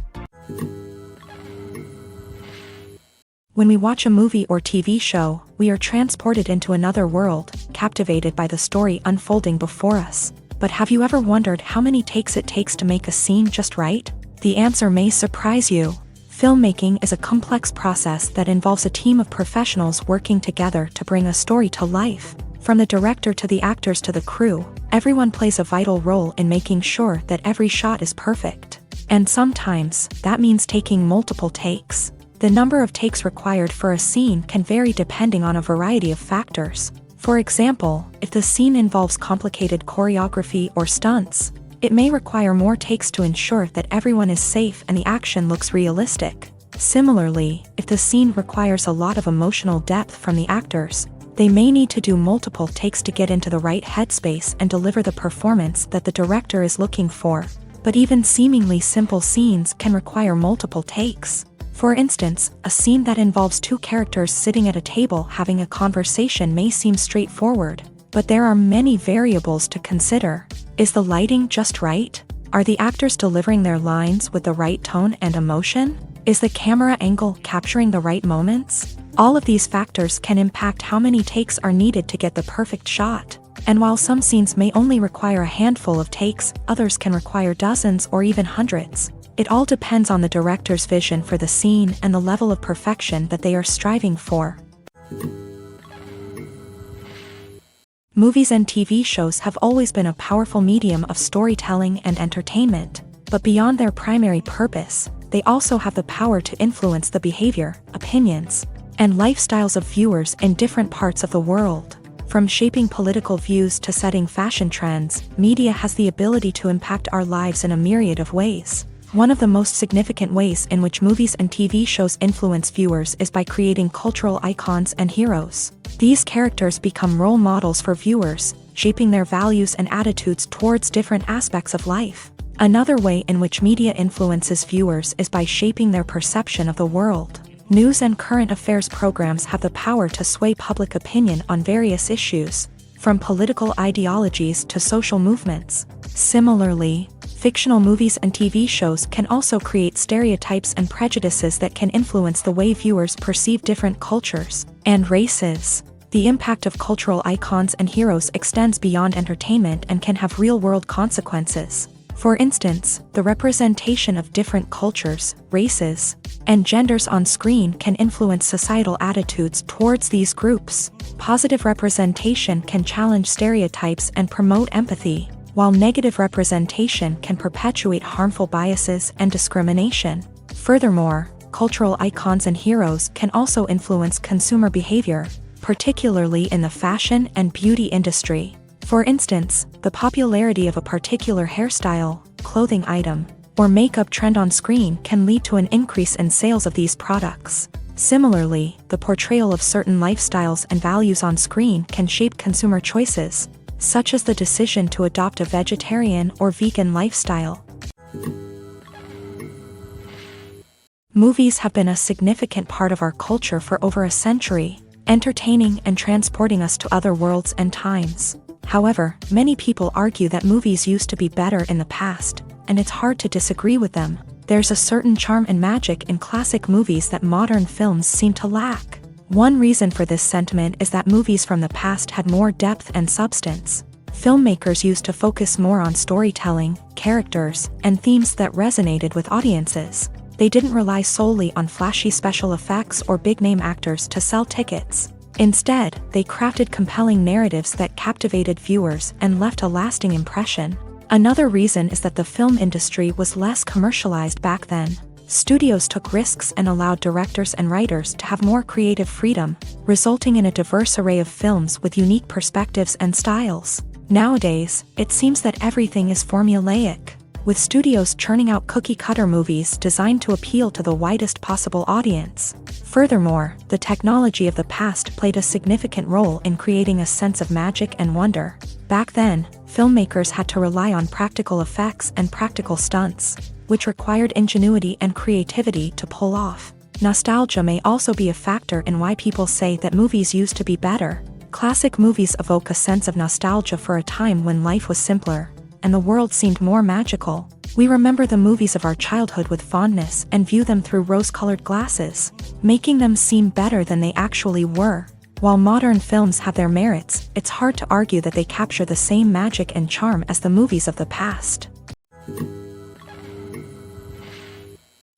Speaker 1: When we watch a movie or TV show, we are transported into another world, captivated by the story unfolding before us. But have you ever wondered how many takes it takes to make a scene just right? The answer may surprise you. Filmmaking is a complex process that involves a team of professionals working together to bring a story to life. From the director to the actors to the crew, everyone plays a vital role in making sure that every shot is perfect. And sometimes, that means taking multiple takes. The number of takes required for a scene can vary depending on a variety of factors. For example, if the scene involves complicated choreography or stunts, it may require more takes to ensure that everyone is safe and the action looks realistic. Similarly, if the scene requires a lot of emotional depth from the actors, they may need to do multiple takes to get into the right headspace and deliver the performance that the director is looking for. But even seemingly simple scenes can require multiple takes. For instance, a scene that involves two characters sitting at a table having a conversation may seem straightforward, but there are many variables to consider. Is the lighting just right? Are the actors delivering their lines with the right tone and emotion? Is the camera angle capturing the right moments? All of these factors can impact how many takes are needed to get the perfect shot. And while some scenes may only require a handful of takes, others can require dozens or even hundreds. It all depends on the director's vision for the scene and the level of perfection that they are striving for. Movies and TV shows have always been a powerful medium of storytelling and entertainment, but beyond their primary purpose, they also have the power to influence the behavior, opinions, and lifestyles of viewers in different parts of the world. From shaping political views to setting fashion trends, media has the ability to impact our lives in a myriad of ways. One of the most significant ways in which movies and TV shows influence viewers is by creating cultural icons and heroes. These characters become role models for viewers, shaping their values and attitudes towards different aspects of life. Another way in which media influences viewers is by shaping their perception of the world. News and current affairs programs have the power to sway public opinion on various issues, from political ideologies to social movements. Similarly, fictional movies and TV shows can also create stereotypes and prejudices that can influence the way viewers perceive different cultures and races. The impact of cultural icons and heroes extends beyond entertainment and can have real-world consequences. For instance, the representation of different cultures, races, and genders on screen can influence societal attitudes towards these groups. Positive representation can challenge stereotypes and promote empathy, while negative representation can perpetuate harmful biases and discrimination. Furthermore, cultural icons and heroes can also influence consumer behavior, particularly in the fashion and beauty industry. For instance, the popularity of a particular hairstyle, clothing item, or makeup trend on screen can lead to an increase in sales of these products. Similarly, the portrayal of certain lifestyles and values on screen can shape consumer choices, such as the decision to adopt a vegetarian or vegan lifestyle. Movies have been a significant part of our culture for over a century, entertaining and transporting us to other worlds and times. However, many people argue that movies used to be better in the past, and it's hard to disagree with them. There's a certain charm and magic in classic movies that modern films seem to lack. One reason for this sentiment is that movies from the past had more depth and substance. Filmmakers used to focus more on storytelling, characters, and themes that resonated with audiences. They didn't rely solely on flashy special effects or big-name actors to sell tickets. Instead, they crafted compelling narratives that captivated viewers and left a lasting impression. Another reason is that the film industry was less commercialized back then. Studios took risks and allowed directors and writers to have more creative freedom, resulting in a diverse array of films with unique perspectives and styles. Nowadays, it seems that everything is formulaic, with studios churning out cookie-cutter movies designed to appeal to the widest possible audience. Furthermore, the technology of the past played a significant role in creating a sense of magic and wonder. Back then, filmmakers had to rely on practical effects and practical stunts, which required ingenuity and creativity to pull off. Nostalgia may also be a factor in why people say that movies used to be better. Classic movies evoke a sense of nostalgia for a time when life was simpler, and the world seemed more magical. We remember the movies of our childhood with fondness and view them through rose-colored glasses, making them seem better than they actually were. While modern films have their merits, it's hard to argue that they capture the same magic and charm as the movies of the past.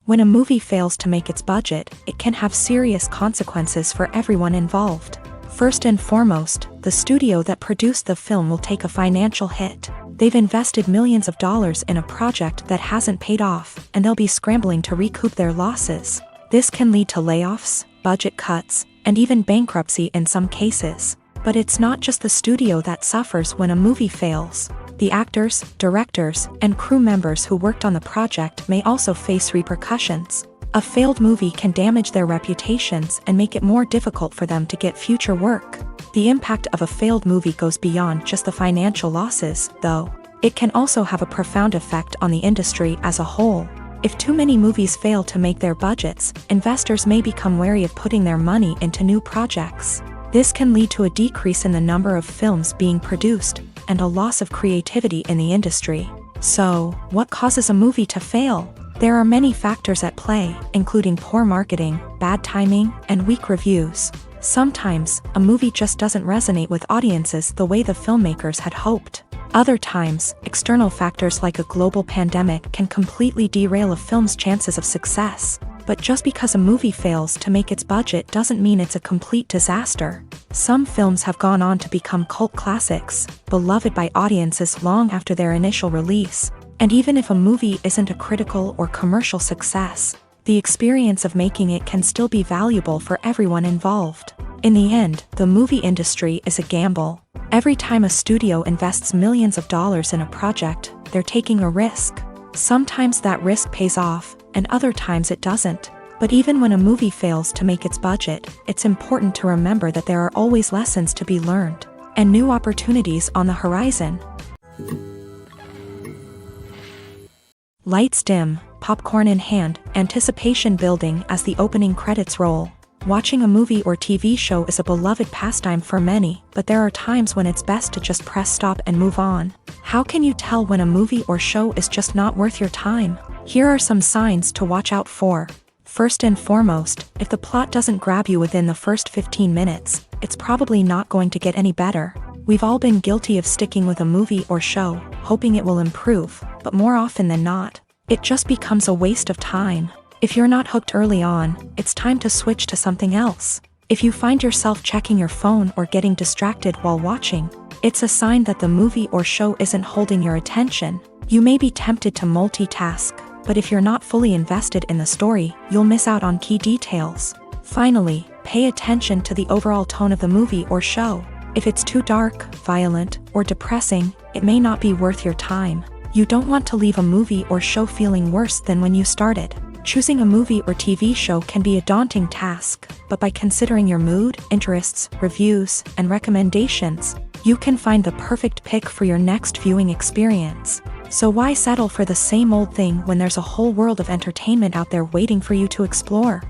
Speaker 1: When a movie fails to make its budget, it can have serious consequences for everyone involved. First and foremost, the studio that produced the film will take a financial hit. They've invested millions of dollars in a project that hasn't paid off, and they'll be scrambling to recoup their losses. This can lead to layoffs, budget cuts, and even bankruptcy in some cases. But it's not just the studio that suffers when a movie fails. The actors, directors, and crew members who worked on the project may also face repercussions. A failed movie can damage their reputations and make it more difficult for them to get future work. The impact of a failed movie goes beyond just the financial losses, though. It can also have a profound effect on the industry as a whole. If too many movies fail to make their budgets, investors may become wary of putting their money into new projects. This can lead to a decrease in the number of films being produced, and a loss of creativity in the industry. So, what causes a movie to fail? There are many factors at play, including poor marketing, bad timing, and weak reviews. Sometimes, a movie just doesn't resonate with audiences the way the filmmakers had hoped. Other times, external factors like a global pandemic can completely derail a film's chances of success. But just because a movie fails to make its budget doesn't mean it's a complete disaster. Some films have gone on to become cult classics, beloved by audiences long after their initial release. And even if a movie isn't a critical or commercial success, the experience of making it can still be valuable for everyone involved. In the end, the movie industry is a gamble. Every time a studio invests millions of dollars in a project, they're taking a risk. Sometimes that risk pays off, and other times it doesn't. But even when a movie fails to make its budget, it's important to remember that there are always lessons to be learned, and new opportunities on the horizon. Lights dim, popcorn in hand, anticipation building as the opening credits roll. Watching a movie or TV show is a beloved pastime for many, but there are times when it's best to just press stop and move on. How can you tell when a movie or show is just not worth your time? Here are some signs to watch out for. First and foremost, if the plot doesn't grab you within the first 15 minutes, it's probably not going to get any better. We've all been guilty of sticking with a movie or show, hoping it will improve, but more often than not, it just becomes a waste of time. If you're not hooked early on, it's time to switch to something else. If you find yourself checking your phone or getting distracted while watching, it's a sign that the movie or show isn't holding your attention. You may be tempted to multitask, but if you're not fully invested in the story, you'll miss out on key details. Finally, pay attention to the overall tone of the movie or show. If it's too dark, violent, or depressing, it may not be worth your time. You don't want to leave a movie or show feeling worse than when you started. Choosing a movie or TV show can be a daunting task, but by considering your mood, interests, reviews, and recommendations, you can find the perfect pick for your next viewing experience. So why settle for the same old thing when there's a whole world of entertainment out there waiting for you to explore?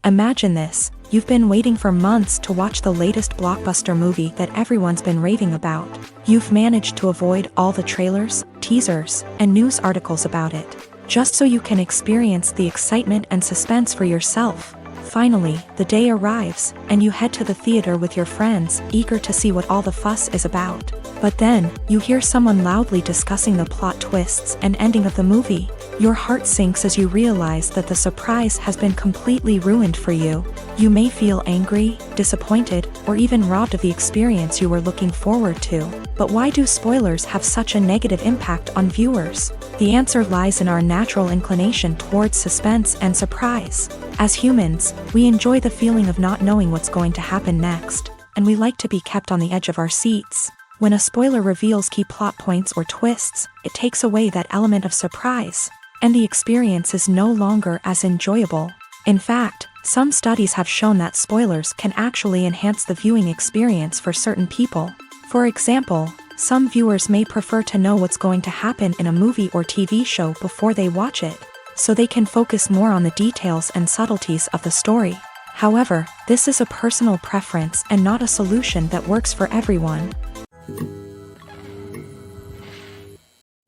Speaker 1: Imagine this. You've been waiting for months to watch the latest blockbuster movie that everyone's been raving about. You've managed to avoid all the trailers, teasers, and news articles about it, just so you can experience the excitement and suspense for yourself. Finally, the day arrives, and you head to the theater with your friends, eager to see what all the fuss is about. But then, you hear someone loudly discussing the plot twists and ending of the movie. Your heart sinks as you realize that the surprise has been completely ruined for you. You may feel angry, disappointed, or even robbed of the experience you were looking forward to. But why do spoilers have such a negative impact on viewers? The answer lies in our natural inclination towards suspense and surprise. As humans, we enjoy the feeling of not knowing what's going to happen next, and we like to be kept on the edge of our seats. When a spoiler reveals key plot points or twists, it takes away that element of surprise, and the experience is no longer as enjoyable. In fact, some studies have shown that spoilers can actually enhance the viewing experience for certain people. For example, some viewers may prefer to know what's going to happen in a movie or TV show before they watch it, so they can focus more on the details and subtleties of the story. However, this is a personal preference and not a solution that works for everyone.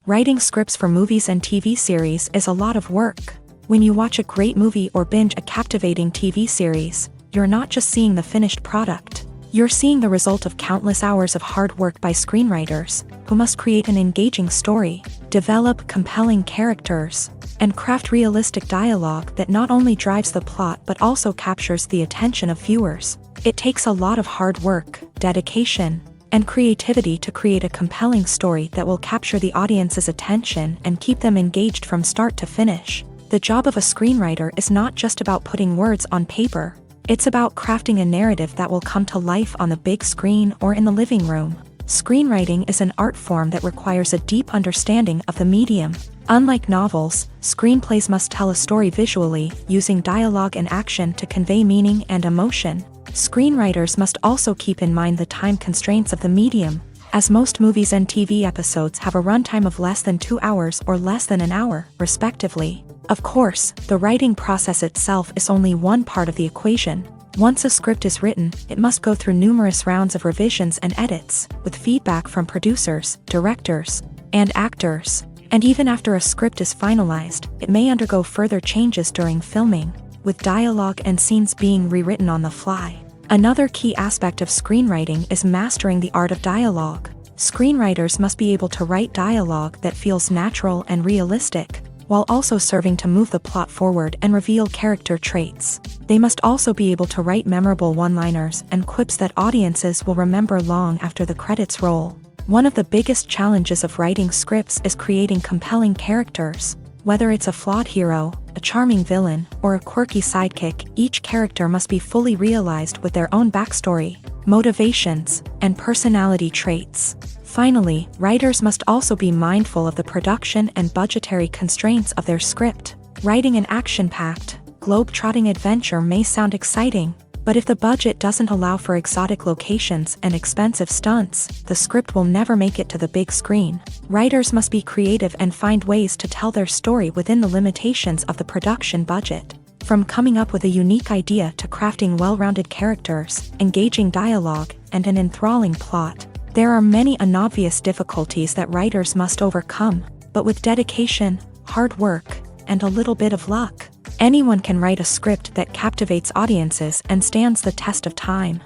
Speaker 1: Writing scripts for movies and TV series is a lot of work. When you watch a great movie or binge a captivating TV series, you're not just seeing the finished product. You're seeing the result of countless hours of hard work by screenwriters, who must create an engaging story, develop compelling characters, and craft realistic dialogue that not only drives the plot but also captures the attention of viewers. It takes a lot of hard work, dedication, and creativity to create a compelling story that will capture the audience's attention and keep them engaged from start to finish. The job of a screenwriter is not just about putting words on paper. It's about crafting a narrative that will come to life on the big screen or in the living room. Screenwriting is an art form that requires a deep understanding of the medium. Unlike novels, screenplays must tell a story visually, using dialogue and action to convey meaning and emotion. Screenwriters must also keep in mind the time constraints of the medium, as most movies and TV episodes have a runtime of less than 2 hours or less than an hour, respectively. Of course, the writing process itself is only one part of the equation. Once a script is written, it must go through numerous rounds of revisions and edits, with feedback from producers, directors, and actors. And even after a script is finalized, it may undergo further changes during filming, with dialogue and scenes being rewritten on the fly. Another key aspect of screenwriting is mastering the art of dialogue. Screenwriters must be able to write dialogue that feels natural and realistic, while also serving to move the plot forward and reveal character traits. They must also be able to write memorable one-liners and quips that audiences will remember long after the credits roll. One of the biggest challenges of writing scripts is creating compelling characters. Whether it's a flawed hero, a charming villain, or a quirky sidekick, each character must be fully realized with their own backstory, motivations, and personality traits. Finally, writers must also be mindful of the production and budgetary constraints of their script. Writing an action-packed, globe-trotting adventure may sound exciting, but if the budget doesn't allow for exotic locations and expensive stunts, the script will never make it to the big screen. Writers must be creative and find ways to tell their story within the limitations of the production budget. From coming up with a unique idea to crafting well-rounded characters, engaging dialogue, and an enthralling plot, there are many unobvious difficulties that writers must overcome, but with dedication, hard work, and a little bit of luck, anyone can write a script that captivates audiences and stands the test of time.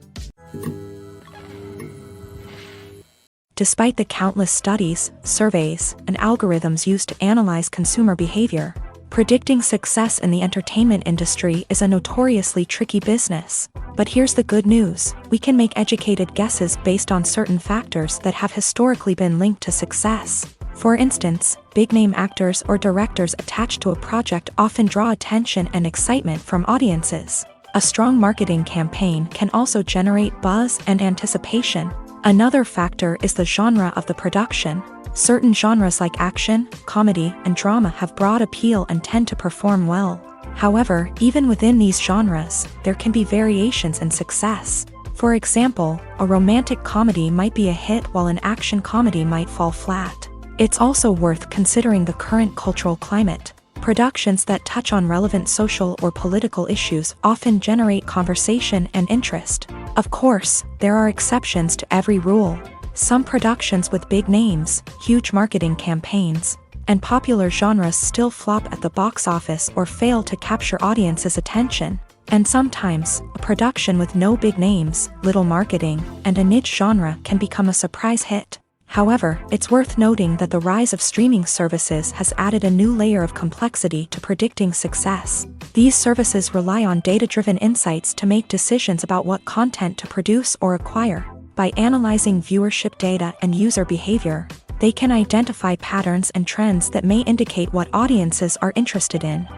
Speaker 1: Despite the countless studies, surveys, and algorithms used to analyze consumer behavior, predicting success in the entertainment industry is a notoriously tricky business. But here's the good news: we can make educated guesses based on certain factors that have historically been linked to success. For instance, big-name actors or directors attached to a project often draw attention and excitement from audiences. A strong marketing campaign can also generate buzz and anticipation. Another factor is the genre of the production. Certain genres like action, comedy, and drama have broad appeal and tend to perform well. However, even within these genres, there can be variations in success. For example, a romantic comedy might be a hit while an action comedy might fall flat. It's also worth considering the current cultural climate. Productions that touch on relevant social or political issues often generate conversation and interest. Of course, there are exceptions to every rule. Some productions with big names, huge marketing campaigns, and popular genres still flop at the box office or fail to capture audiences' attention. And sometimes, a production with no big names, little marketing, and a niche genre can become a surprise hit. However, it's worth noting that the rise of streaming services has added a new layer of complexity to predicting success. These services rely on data-driven insights to make decisions about what content to produce or acquire. By analyzing viewership data and user behavior, they can identify patterns and trends that may indicate what audiences are interested in.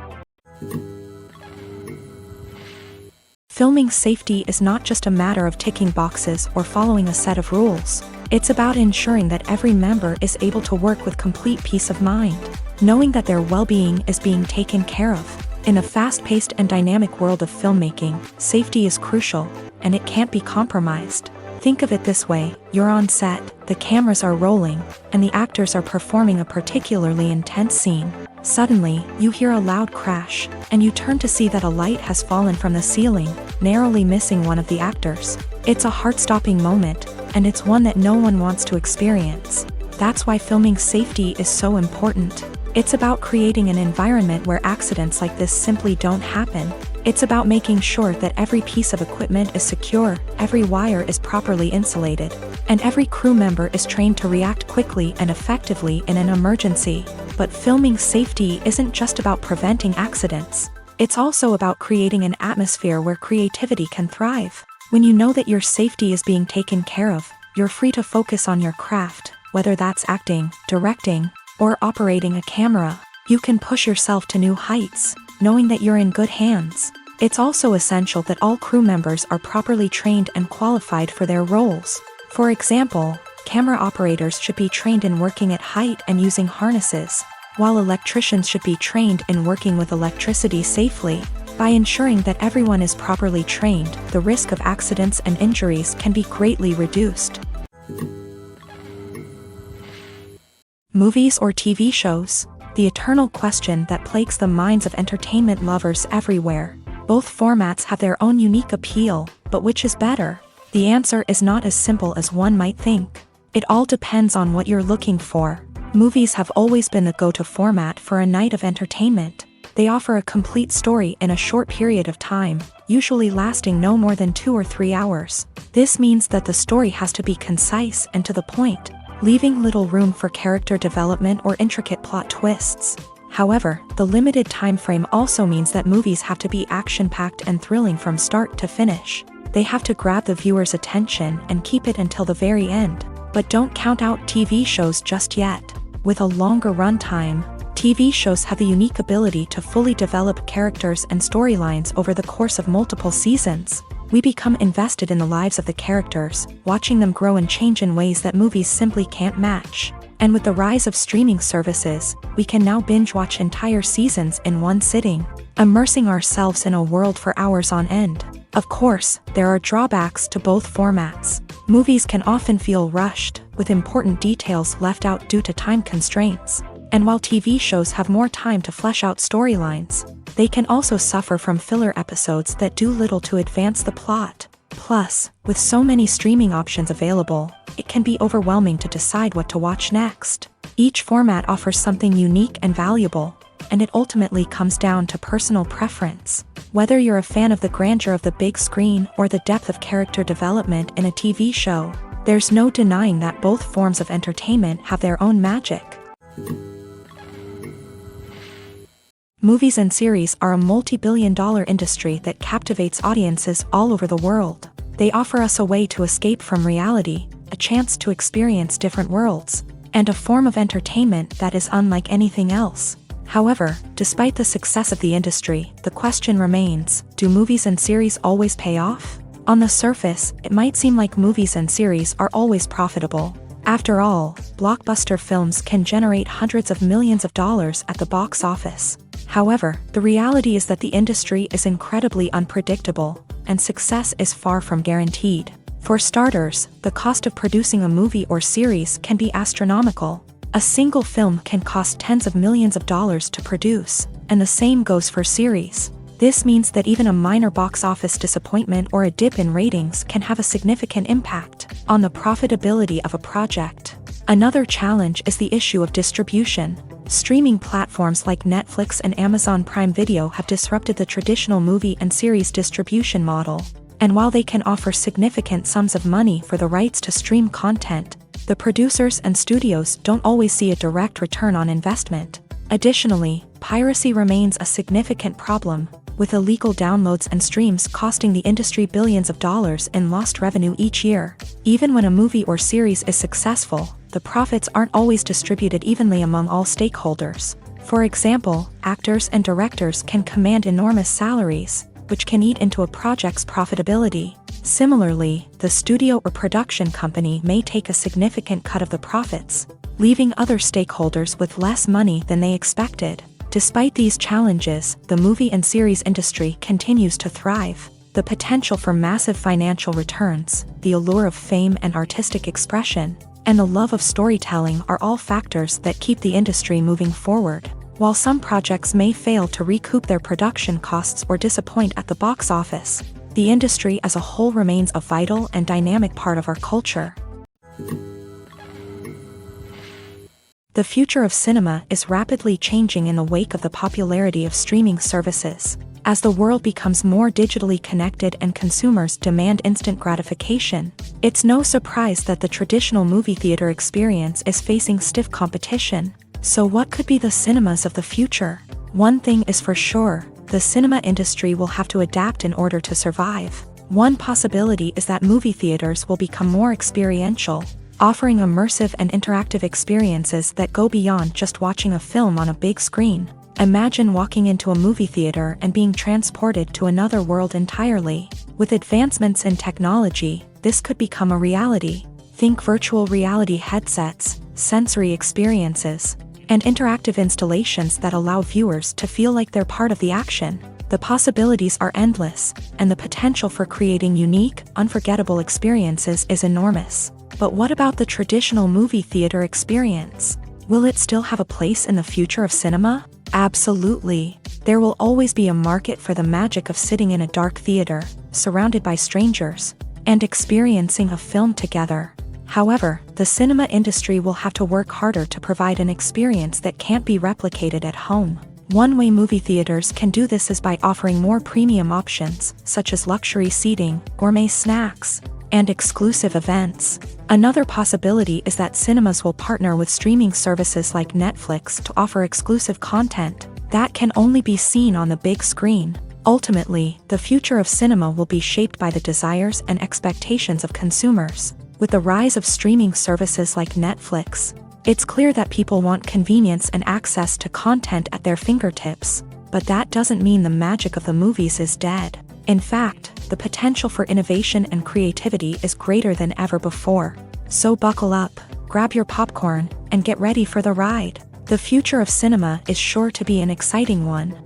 Speaker 1: Filming safety is not just a matter of ticking boxes or following a set of rules. It's about ensuring that every member is able to work with complete peace of mind, knowing that their well-being is being taken care of. In a fast-paced and dynamic world of filmmaking, safety is crucial, and it can't be compromised. Think of it this way: you're on set, the cameras are rolling, and the actors are performing a particularly intense scene. Suddenly, you hear a loud crash, and you turn to see that a light has fallen from the ceiling, narrowly missing one of the actors. It's a heart-stopping moment, and it's one that no one wants to experience. That's why filming safety is so important. It's about creating an environment where accidents like this simply don't happen. It's about making sure that every piece of equipment is secure, every wire is properly insulated, and every crew member is trained to react quickly and effectively in an emergency. But filming safety isn't just about preventing accidents. It's also about creating an atmosphere where creativity can thrive. When you know that your safety is being taken care of, you're free to focus on your craft, whether that's acting, directing, or operating a camera. You can push yourself to new heights, knowing that you're in good hands. It's also essential that all crew members are properly trained and qualified for their roles. For example, camera operators should be trained in working at height and using harnesses, while electricians should be trained in working with electricity safely. By ensuring that everyone is properly trained, the risk of accidents and injuries can be greatly reduced. Movies or TV shows? The eternal question that plagues the minds of entertainment lovers everywhere. Both formats have their own unique appeal, but which is better? The answer is not as simple as one might think. It all depends on what you're looking for. Movies have always been the go-to format for a night of entertainment. They offer a complete story in a short period of time, usually lasting no more than 2 or 3 hours. This means that the story has to be concise and to the point, leaving little room for character development or intricate plot twists. However, the limited time frame also means that movies have to be action-packed and thrilling from start to finish. They have to grab the viewer's attention and keep it until the very end. But don't count out TV shows just yet. With a longer runtime, TV shows have the unique ability to fully develop characters and storylines over the course of multiple seasons. We become invested in the lives of the characters, watching them grow and change in ways that movies simply can't match. And with the rise of streaming services, we can now binge-watch entire seasons in one sitting, immersing ourselves in a world for hours on end. Of course, there are drawbacks to both formats. Movies can often feel rushed, with important details left out due to time constraints. And while TV shows have more time to flesh out storylines, they can also suffer from filler episodes that do little to advance the plot. Plus, with so many streaming options available, it can be overwhelming to decide what to watch next. Each format offers something unique and valuable, and it ultimately comes down to personal preference. Whether you're a fan of the grandeur of the big screen or the depth of character development in a TV show, there's no denying that both forms of entertainment have their own magic. Movies and series are a multi-billion-dollar industry that captivates audiences all over the world. They offer us a way to escape from reality, a chance to experience different worlds, and a form of entertainment that is unlike anything else. However, despite the success of the industry, the question remains: do movies and series always pay off? On the surface, it might seem like movies and series are always profitable. After all, blockbuster films can generate hundreds of millions of dollars at the box office. However, the reality is that the industry is incredibly unpredictable, and success is far from guaranteed. For starters, the cost of producing a movie or series can be astronomical. A single film can cost tens of millions of dollars to produce, and the same goes for series. This means that even a minor box office disappointment or a dip in ratings can have a significant impact on the profitability of a project. Another challenge is the issue of distribution. Streaming platforms like Netflix and Amazon Prime Video have disrupted the traditional movie and series distribution model. And while they can offer significant sums of money for the rights to stream content, the producers and studios don't always see a direct return on investment. Additionally, piracy remains a significant problem, with illegal downloads and streams costing the industry billions of dollars in lost revenue each year. Even when a movie or series is successful, the profits aren't always distributed evenly among all stakeholders. For example, actors and directors can command enormous salaries, which can eat into a project's profitability. Similarly, the studio or production company may take a significant cut of the profits, leaving other stakeholders with less money than they expected. Despite these challenges, the movie and series industry continues to thrive. The potential for massive financial returns, the allure of fame and artistic expression, and the love of storytelling are all factors that keep the industry moving forward. While some projects may fail to recoup their production costs or disappoint at the box office, the industry as a whole remains a vital and dynamic part of our culture. The future of cinema is rapidly changing in the wake of the popularity of streaming services. As the world becomes more digitally connected and consumers demand instant gratification, it's no surprise that the traditional movie theater experience is facing stiff competition. So what could be the cinemas of the future? One thing is for sure, the cinema industry will have to adapt in order to survive. One possibility is that movie theaters will become more experiential, offering immersive and interactive experiences that go beyond just watching a film on a big screen. Imagine walking into a movie theater and being transported to another world entirely. With advancements in technology, this could become a reality. Think virtual reality headsets, sensory experiences, and interactive installations that allow viewers to feel like they're part of the action. The possibilities are endless, and the potential for creating unique, unforgettable experiences is enormous. But what about the traditional movie theater experience? Will it still have a place in the future of cinema? Absolutely. There will always be a market for the magic of sitting in a dark theater, surrounded by strangers, and experiencing a film together. However, the cinema industry will have to work harder to provide an experience that can't be replicated at home. One way movie theaters can do this is by offering more premium options, such as luxury seating, gourmet snacks, and exclusive events. Another possibility is that cinemas will partner with streaming services like Netflix to offer exclusive content that can only be seen on the big screen. Ultimately, the future of cinema will be shaped by the desires and expectations of consumers. With the rise of streaming services like Netflix, it's clear that people want convenience and access to content at their fingertips. But that doesn't mean the magic of the movies is dead. In fact, the potential for innovation and creativity is greater than ever before. So buckle up, grab your popcorn, and get ready for the ride. The future of cinema is sure to be an exciting one.